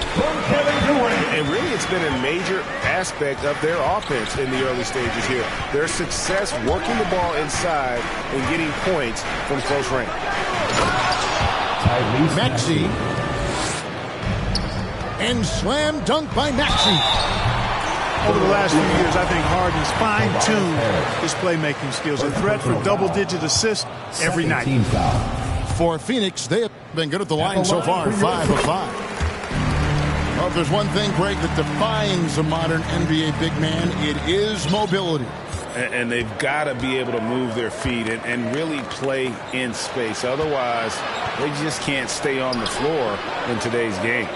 And really, it's been a major aspect of their offense in the early stages here. Their success working the ball inside and getting points from close range. Maxey. And slam dunk by Maxey. Over the last few years, I think Harden's fine-tuned his playmaking skills. A threat for double-digit assists every night. For Phoenix, they have been good at the line so far, 5 of 5. Well, if there's one thing, Greg, that defines a modern NBA big man, it is mobility. And they've got to be able to move their feet and really play in space. Otherwise, they just can't stay on the floor in today's game.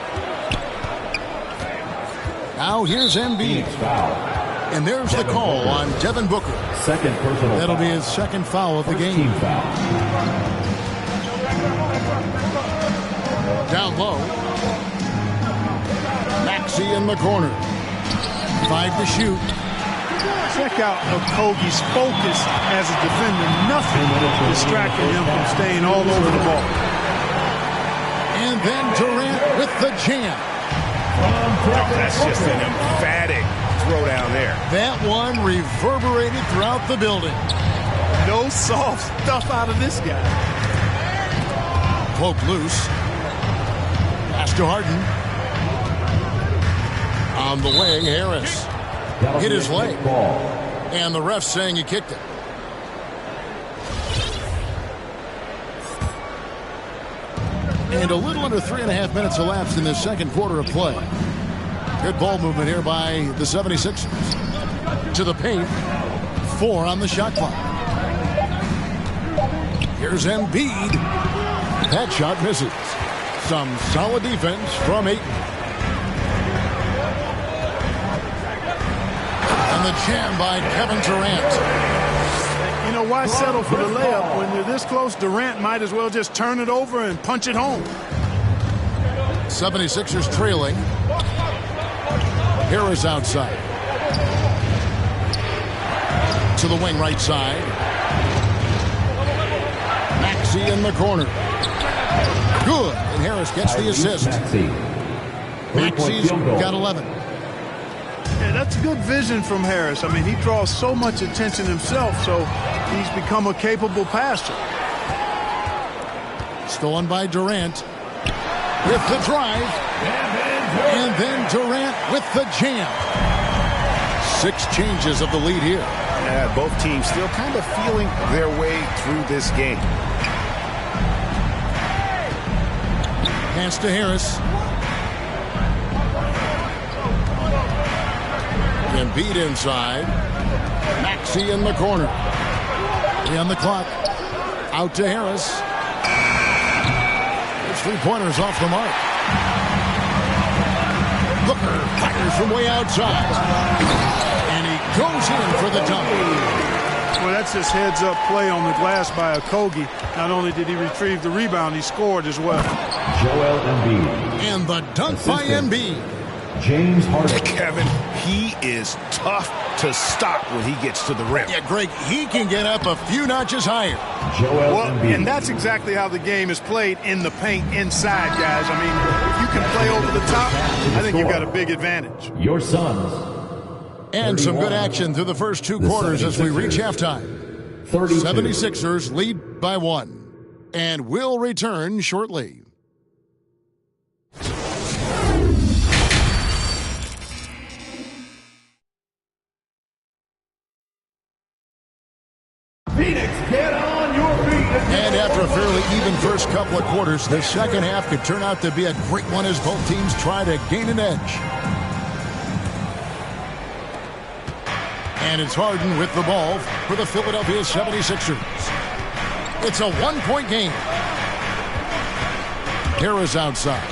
Now here's Embiid. And there's the call on Devin Booker. Second personal That'll foul. be his second foul of the game. Team foul. Down low. Maxey in the corner. 5 to shoot. Check out Okogie's focus as a defender. Nothing distracting him from staying all over the ball. And then Durant with the jam. That's just an emphatic throw down there. That one reverberated throughout the building. No soft stuff out of this guy. Cloak loose. Pass to Harden. On the wing, Harris. Hit his leg. And the ref saying he kicked it. And a little under 3.5 minutes elapsed in this second quarter of play. Good ball movement here by the 76ers. To the paint. 4 on the shot clock. Here's Embiid. That shot misses. Some solid defense from Ayton. And the jam by Kevin Durant. You know, why settle for the layup when you're this close? Durant might as well just turn it over and punch it home. 76ers trailing. Harris outside. To the wing right side. Maxey in the corner. Good. And Harris gets the assist. Maxey's got 11. Yeah, that's good vision from Harris. I mean, he draws so much attention himself, so he's become a capable passer. Stolen by Durant. With the drive. And then Durant with the jam. 6 changes of the lead here. Yeah, both teams still kind of feeling their way through this game. Pass to Harris. Embiid inside. Maxey in the corner. 3 on the clock. Out to Harris. His 3-pointers off the mark. Booker fires from way outside. And he goes in for the dunk. Well, that's just heads-up play on the glass by Okogie. Not only did he retrieve the rebound, he scored as well. Joel Embiid. And the dunk by Embiid. James Harden. Kevin, he is tough to stop when he gets to the rim. Yeah, Greg, he can get up a few notches higher. Joel Embiid. And that's exactly how the game is played in the paint inside, guys. I mean, if you can play over the top, I think you've got a big advantage. Your Suns. And some good action through the first 2 quarters as we reach halftime. 76ers lead by 1. And will return shortly. Phoenix, get on your feet. And after a fairly even first couple of quarters, the second half could turn out to be a great one as both teams try to gain an edge. And it's Harden with the ball for the Philadelphia 76ers. It's a 1-point game. Harris outside.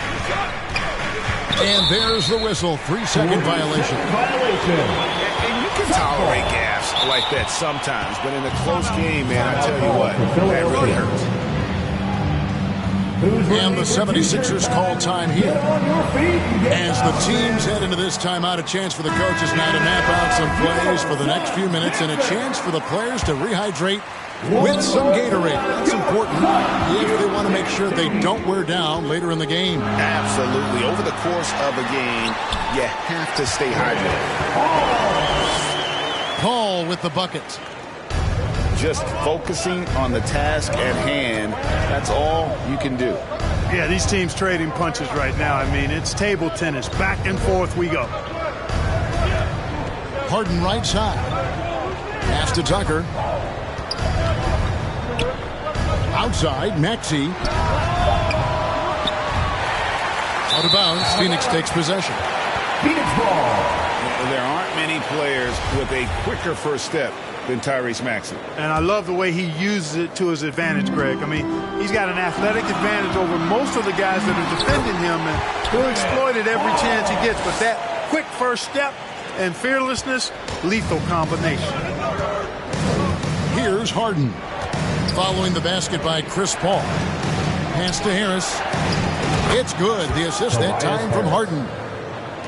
And there's the whistle. 3-second violation. And you can tolerate gaffes like that sometimes, but in a close game, man, I tell you what, that really hurts. And the 76ers call time here. As the teams head into this timeout, a chance for the coaches now to map out some plays for the next few minutes and a chance for the players to rehydrate with some Gatorade. That's important if they want to make sure they don't wear down later in the game. Absolutely. Over the course of a game, you have to stay hydrated. Paul with the bucket. Just focusing on the task at hand, that's all you can do. Yeah, these teams trading punches right now. I mean, it's table tennis. Back and forth we go. Harden right side. Pass to Tucker. Outside, Maxey. Out of bounds, Phoenix takes possession. Phoenix ball. There aren't many players with a quicker first step than Tyrese Maxey. And I love the way he uses it to his advantage, Greg. I mean, he's got an athletic advantage over most of the guys that are defending him, and he'll exploit it every chance he gets. But that quick first step and fearlessness, lethal combination. Here's Harden. Following the basket by Chris Paul. Pass to Harris. It's good. The assist that time from Harden.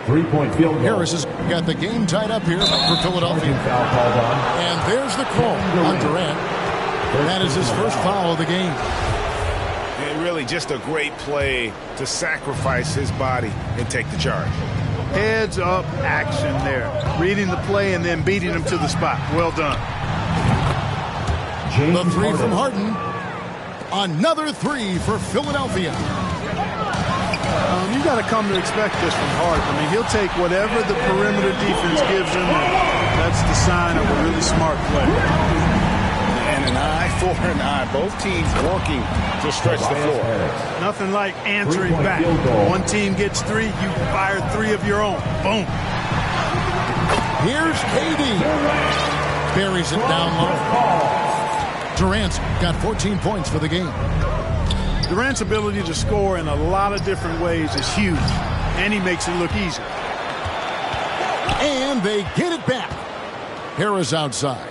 3-point field goal. Harris has got the game tied up here for Philadelphia. And there's the call on Durant. That is his first foul of the game. And really just a great play to sacrifice his body and take the charge. Heads up action there. Reading the play and then beating him to the spot. Well done. The three from Harden. Another three for Philadelphia. You got to come to expect this from Harden. I mean, he'll take whatever the perimeter defense gives him, and that's the sign of a really smart play. And an eye for an eye. Both teams working to stretch the floor. Nothing like answering back. One team gets three, you fire three of your own. Boom. Here's KD. Buries it down low. Durant's got 14 points for the game. Durant's ability to score in a lot of different ways is huge, and he makes it look easy. And they get it back. Harris outside.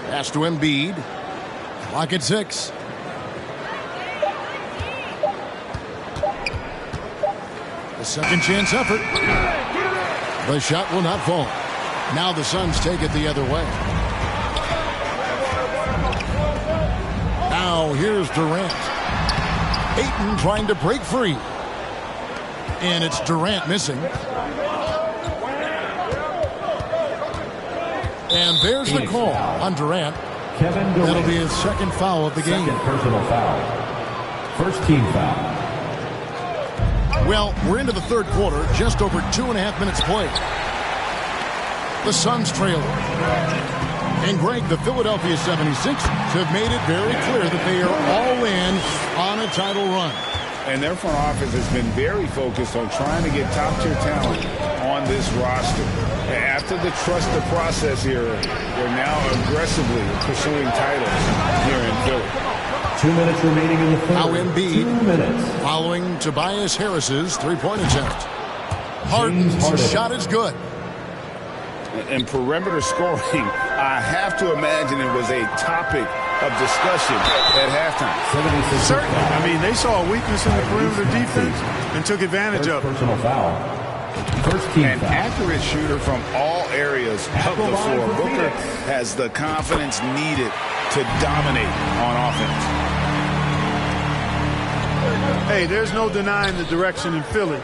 Pass to Embiid. Clock at 6. The second chance effort. The shot will not fall. Now the Suns take it the other way. Now here's Durant. Ayton trying to break free. And it's Durant missing. And there's the call on Durant. That'll be his second foul of the game. Second personal foul. First team foul. Well, we're into the third quarter. Just over 2.5 minutes played. The Suns trail. And Greg, the Philadelphia 76ers have made it very clear that they are all in on a title run. And their front office has been very focused on trying to get top-tier talent on this roster. After the trust the process era, they're now aggressively pursuing titles here in Philly. 2 minutes remaining in the third. Now Embiid, 2 minutes. Following Tobias Harris's three-point attempt. Harden's shot is good. And perimeter scoring, I have to imagine it was a topic of discussion at halftime. Certainly. I mean, they saw a weakness in the perimeter defense and took advantage of it. Personal foul. First team An accurate shooter from all areas of the floor. Booker has the confidence needed to dominate on offense. Hey, there's no denying the direction in Philly.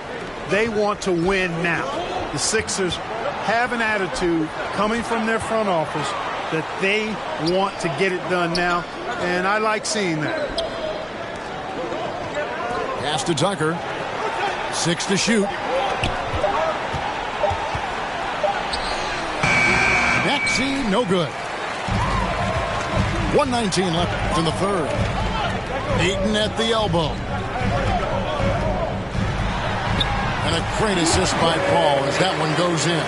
They want to win now. The Sixers have an attitude coming from their front office that they want to get it done now, and I like seeing that. Pass to Tucker. 6 to shoot. Maxey, no good. 1:19 left in the third. Ayton at the elbow. And a great assist by Paul as that one goes in.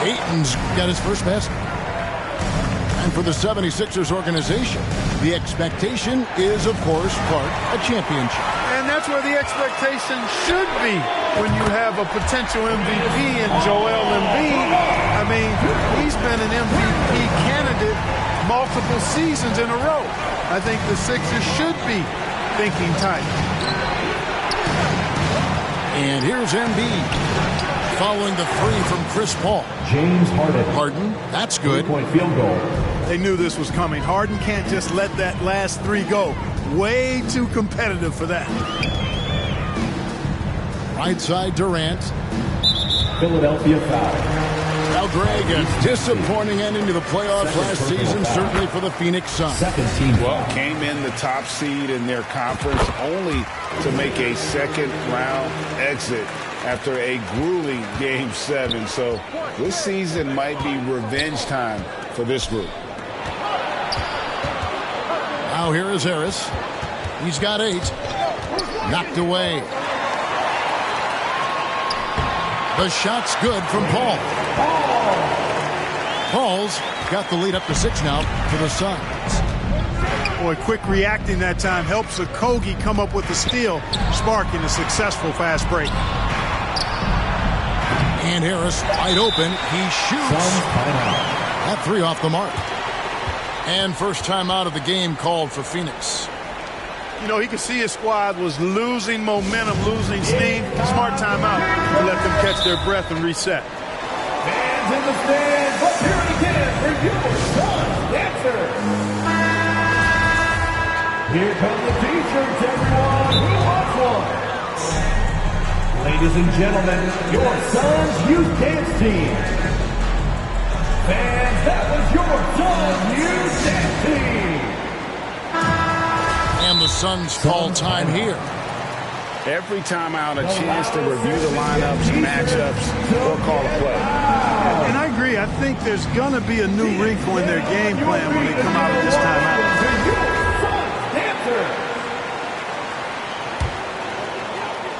Ayton's got his first basket. And for the 76ers organization, the expectation is, of course, part a championship. And that's where the expectation should be when you have a potential MVP in Joel Embiid. I mean, he's been an MVP candidate multiple seasons in a row. I think the Sixers should be thinking tight. And here's Embiid following the three from Chris Paul. James Harden. Harden, that's good. 3-point field goal. They knew this was coming. Harden can't just let that last three go. Way too competitive for that. Right side Durant. Philadelphia foul. Now, Greg, a disappointing ending to the playoffs last season, certainly for the Phoenix Suns. Second team Well, came in the top seed in their conference only to make a second-round exit after a grueling Game 7. So this season might be revenge time for this group. Now here is Harris. He's got 8. Knocked away. The shot's good from Paul. Paul's got the lead up to 6 now for the Suns. Boy, quick reacting that time helps Okogie come up with the steal, sparking a successful fast break. And Harris wide open. He shoots. That 3 off the mark. And first time out of the game called for Phoenix. You know, he could see his squad was losing momentum, losing steam. Smart timeout to let them catch their breath and reset. Fans in the stands, let's hear it again for your Suns dancers. Here come the teachers, everyone who wants one. Ladies and gentlemen, your Suns youth dance team. Fans, that was your Suns youth dance team. And the Suns call time here. Every time out, a chance to review the lineups, matchups, or call a play. And I agree. I think there's going to be a new wrinkle in their game plan when they come out of this timeout.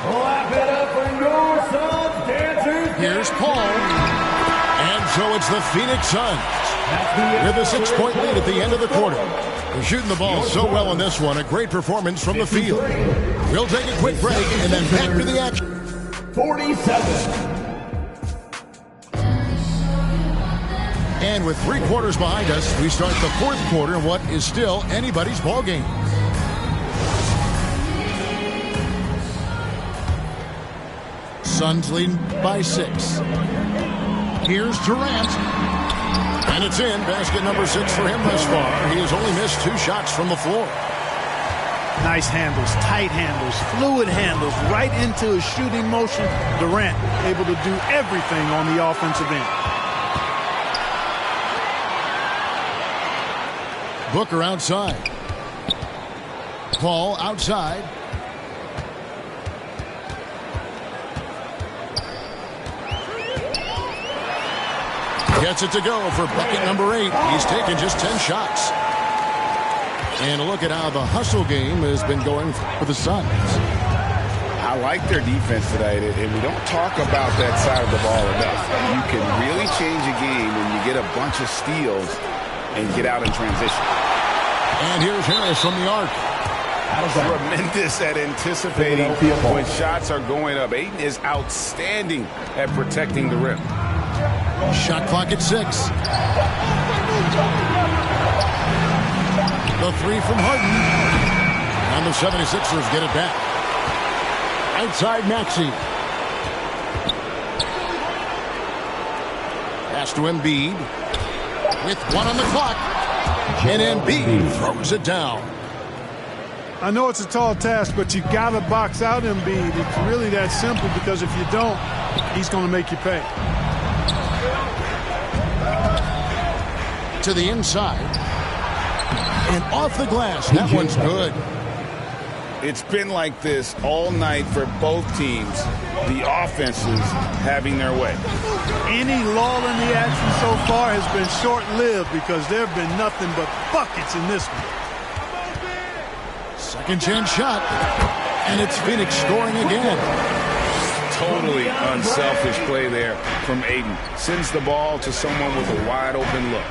Clap it up for your Suns dancers. Here's Paul. And so it's the Phoenix Suns with a 6-point lead at the end of the quarter. They're shooting the ball so well in this one. A great performance from the field. We'll take a quick break and then back to the action. 47. And with 3 quarters behind us, we start the 4th quarter in what is still anybody's ball game. Suns leading by 6. Here's Durant. And it's in. Basket number 6 for him thus far. He has only missed 2 shots from the floor. Nice handles, tight handles, fluid handles, right into his shooting motion. Durant able to do everything on the offensive end. Booker outside. Paul outside. Gets it to go for bucket number 8. He's taken just 10 shots. And a look at how the hustle game has been going for the Suns. I like their defense tonight, and we don't talk about that side of the ball enough. You can really change a game when you get a bunch of steals and get out in transition. And here's Harris from the arc. Tremendous at anticipating when shots are going up. Ayton is outstanding at protecting the rim. Shot clock at 6. The 3 from Harden. And the 76ers get it back. Outside Maxey. Pass to Embiid. With 1 on the clock. And Embiid throws it down. I know it's a tall task, but you got to box out Embiid. It's really that simple, because if you don't, he's going to make you pay. To the inside. And off the glass. That one's good. It's been like this all night for both teams. The offenses having their way. Any lull in the action so far has been short-lived, because there have been nothing but buckets in this one. Second chance shot. And it's Phoenix scoring again. Totally unselfish play there from Ayton. Sends the ball to someone with a wide open look.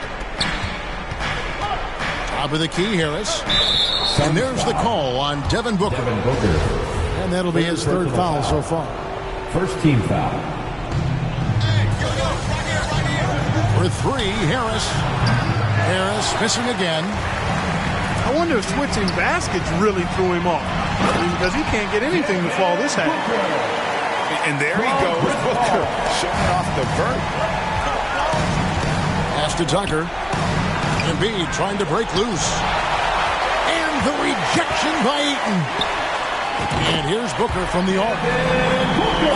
Top of the key, Harris. And there's the call on Devin Booker. And that'll be his 3rd foul so far. First team foul. For 3, Harris. Harris missing again. I wonder if switching baskets really threw him off. Because he can't get anything to fall this high. And there he goes, Booker, showing off the vert. Pass to Tucker. Embiid trying to break loose. And the rejection by Ayton. And here's Booker from the arc.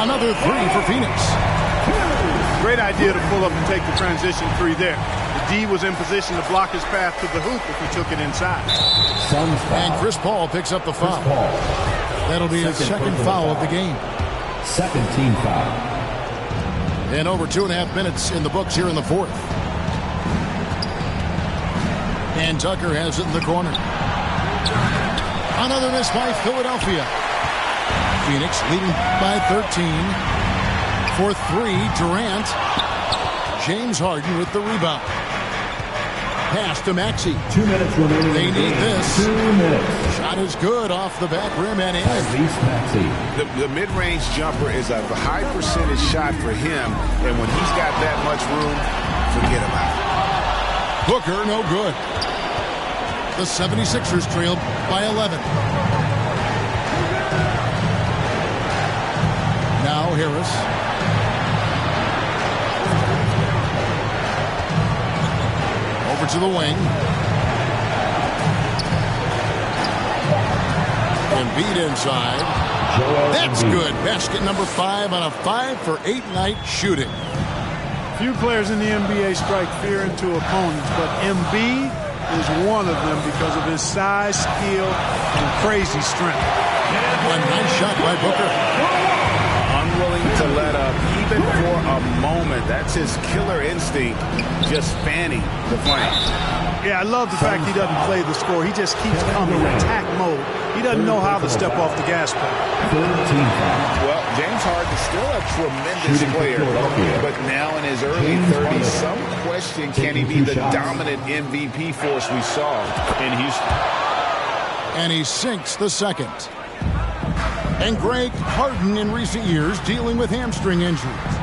Another 3 for Phoenix. Great idea to pull up and take the transition 3 there. The D was in position to block his path to the hoop if he took it inside. And Chris Paul picks up the foul. That'll be his 2nd foul of the game. 2nd team foul. And over 2.5 minutes in the books here in the 4th. And Tucker has it in the corner. Another miss by Philadelphia. Phoenix leading by 13. For 3, Durant. James Harden with the rebound. pass to Maxey. 2 minutes remaining. They need this. 2 minutes. Shot is good off the back rim and in. Tyrese Maxey. The mid-range jumper is a high percentage shot for him, and when he's got that much room, forget about it. Booker, no good. The 76ers trailed by 11. Now Harris. Over to the wing. Embiid inside. That's good. Basket number 5 on a 5-for-8 night shooting. Few players in the NBA strike fear into opponents, but Embiid is one of them because of his size, skill, and crazy strength. A nice shot by Booker. Unwilling to let up even for a moment. That's his killer instinct, just fanning the flame. Yeah, I love the fact he doesn't play the score. He just keeps coming in attack mode. He doesn't know how to step off the gas pedal. Well, James Harden is still a tremendous player, but now in his early 30s, some question, can he be the dominant MVP force we saw in Houston? And he sinks the second. And Greg Harden in recent years dealing with hamstring injuries.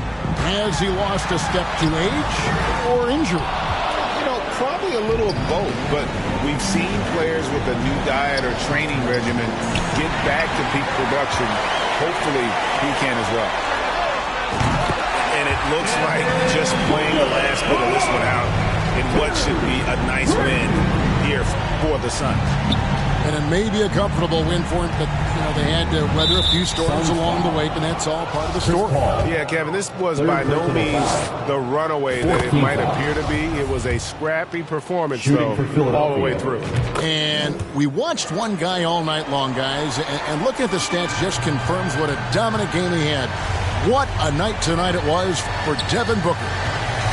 Has he lost a step to age or injury? You know, probably a little of both, but we've seen players with a new diet or training regimen get back to peak production. Hopefully he can as well. And it looks like just playing the last bit of this one out in what should be a nice win here for the Suns. And it may be a comfortable win for him, but they had to weather a few storms along the way, and that's all part of the story. Yeah, Kevin, this was by no means the runaway that it might appear to be. It was a scrappy performance, though, all the way through. And we watched one guy all night long, guys, and looking at the stats just confirms what a dominant game he had. What a night tonight it was for Devin Booker.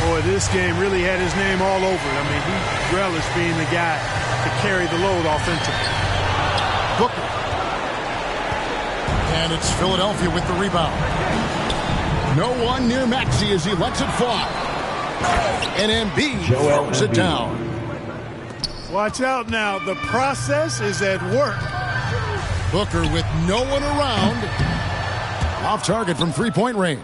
Boy, this game really had his name all over it. I mean, he relished being the guy to carry the load offensively. Booker. And it's Philadelphia with the rebound. No one near Maxey as he lets it fly. And Embiid throws it down. Watch out now. The process is at work. Booker with no one around. Off target from three-point range.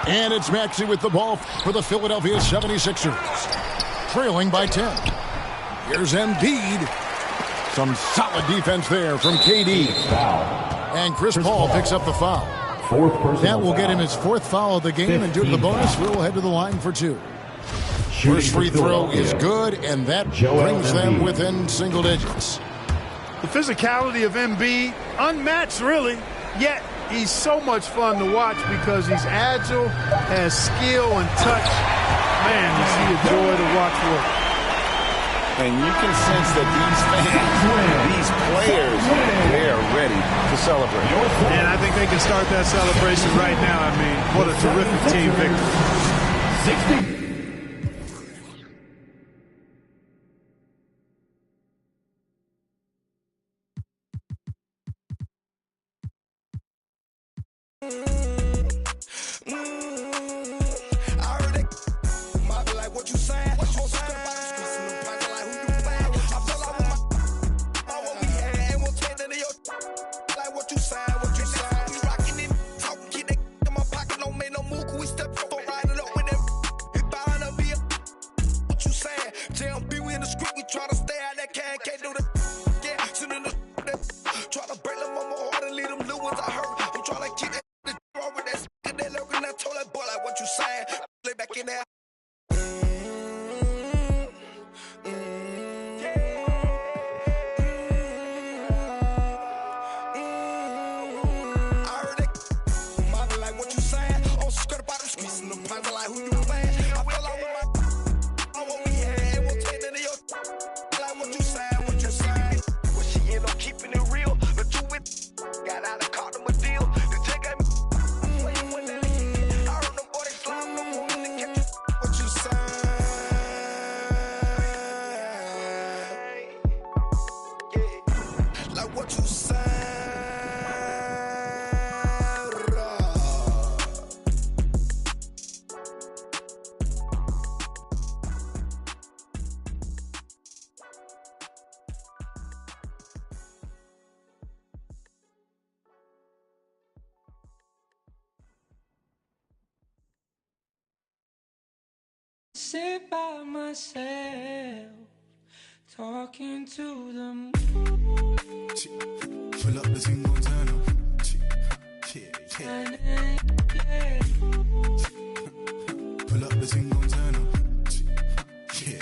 And it's Maxey with the ball for the Philadelphia 76ers. Trailing by 10. Here's Embiid. Some solid defense there from KD. And Chris Paul picks up the foul. That will get him his 4th foul of the game, and due to the bonus, we'll head to the line for 2. First free throw is good, and that brings them within single digits. The physicality of Embiid, unmatched really, yet he's so much fun to watch because he's agile, has skill and touch. Man, is he a joy to watch work. And you can sense that these fans, these players, they are ready to celebrate. And I think they can start that celebration right now. I mean, what a terrific team victory. 60. sit by myself, talking to the moon. Pull up the thing, gon' turn up. Yeah. Pull up the thing, gon' turn up. Yeah.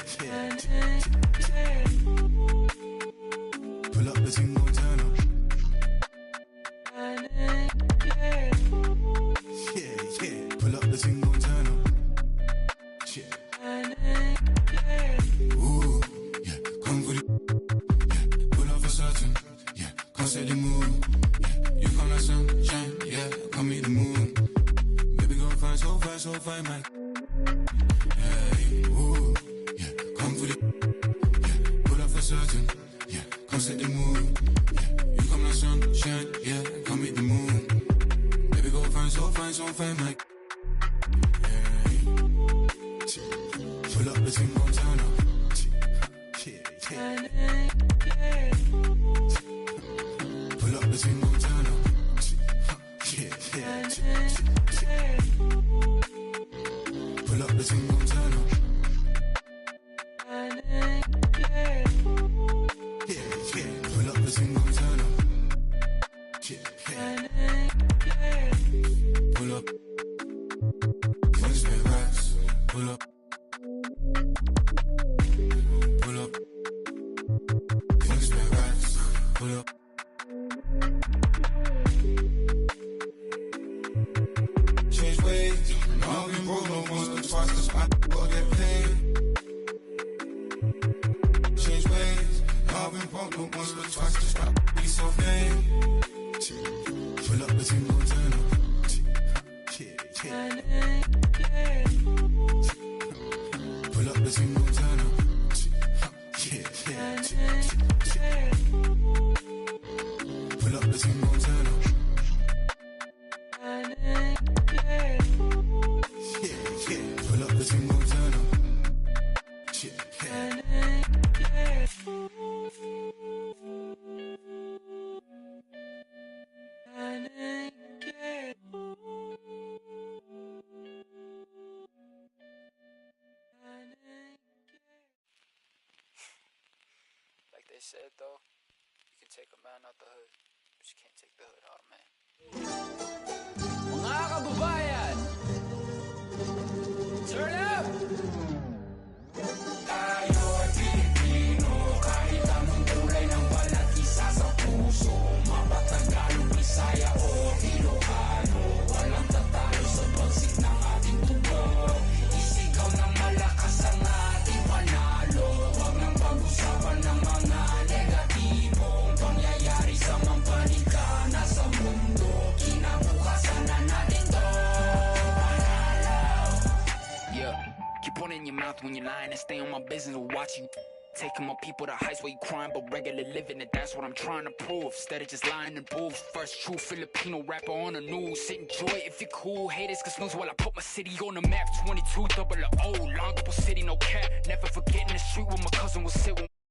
Pull up the thing, gon' turn up. Yeah. Pull up the thing, gon' turn up. Ooh, yeah, come for the, yeah, pull up for certain, yeah, come set the mood, yeah, you come like sunshine, yeah, come meet the moon, baby go fine, so fine, Mike, hey, ooh, yeah, come for the, yeah, pull up for certain, yeah, come set the mood, yeah, you come like sunshine, yeah, come meet the moon, baby go fine, so fine, Mike. Pull up the thing, gon' turn up. Pull up the thing, gon' turn up. Pull up the thing, gon' turn up. Pull up the thing, gon' turn up. Pull up. Pull up. Pull up. Pull up. Change ways. I've been broke no once or twice, cause I will get paid. Change ways. I've been broke no once or twice, cause I be self-made. Pull up the thing, gon' turn up. Pull up the thing, gon' turn up. Pull up the thing, gon' turn up. Pull up the thing, gon' turn up. Like they said though, you can take a man out the hood, but you can't take the hood out of man. Mga kababayan, turn up! Tayo ay Pilipino, kahit anong kulay ng balat, isa sa puso. Mapatagalong Bisaya o Ilocano, walang tatalo sa bagsik ng ating tubo. Isigaw ng malakas ang ating panalo, huwag nang pag-usapan ng mga negatibong pangyayari sa mampanika na sa mundo. Kinabukasan na natin to panalo. Yeah, keep one in your mouth when you're lying and stay on my business and watch you taking my people to heights where you crying but regular living, and that's what I'm trying to prove. Instead of just lying and booze. First true Filipino rapper on the news. Enjoy it if you're cool. Haters can snooze while I put my city on the map. 22 double O, Longobo City, no cap. Never forgetting the street where my cousin was sitting.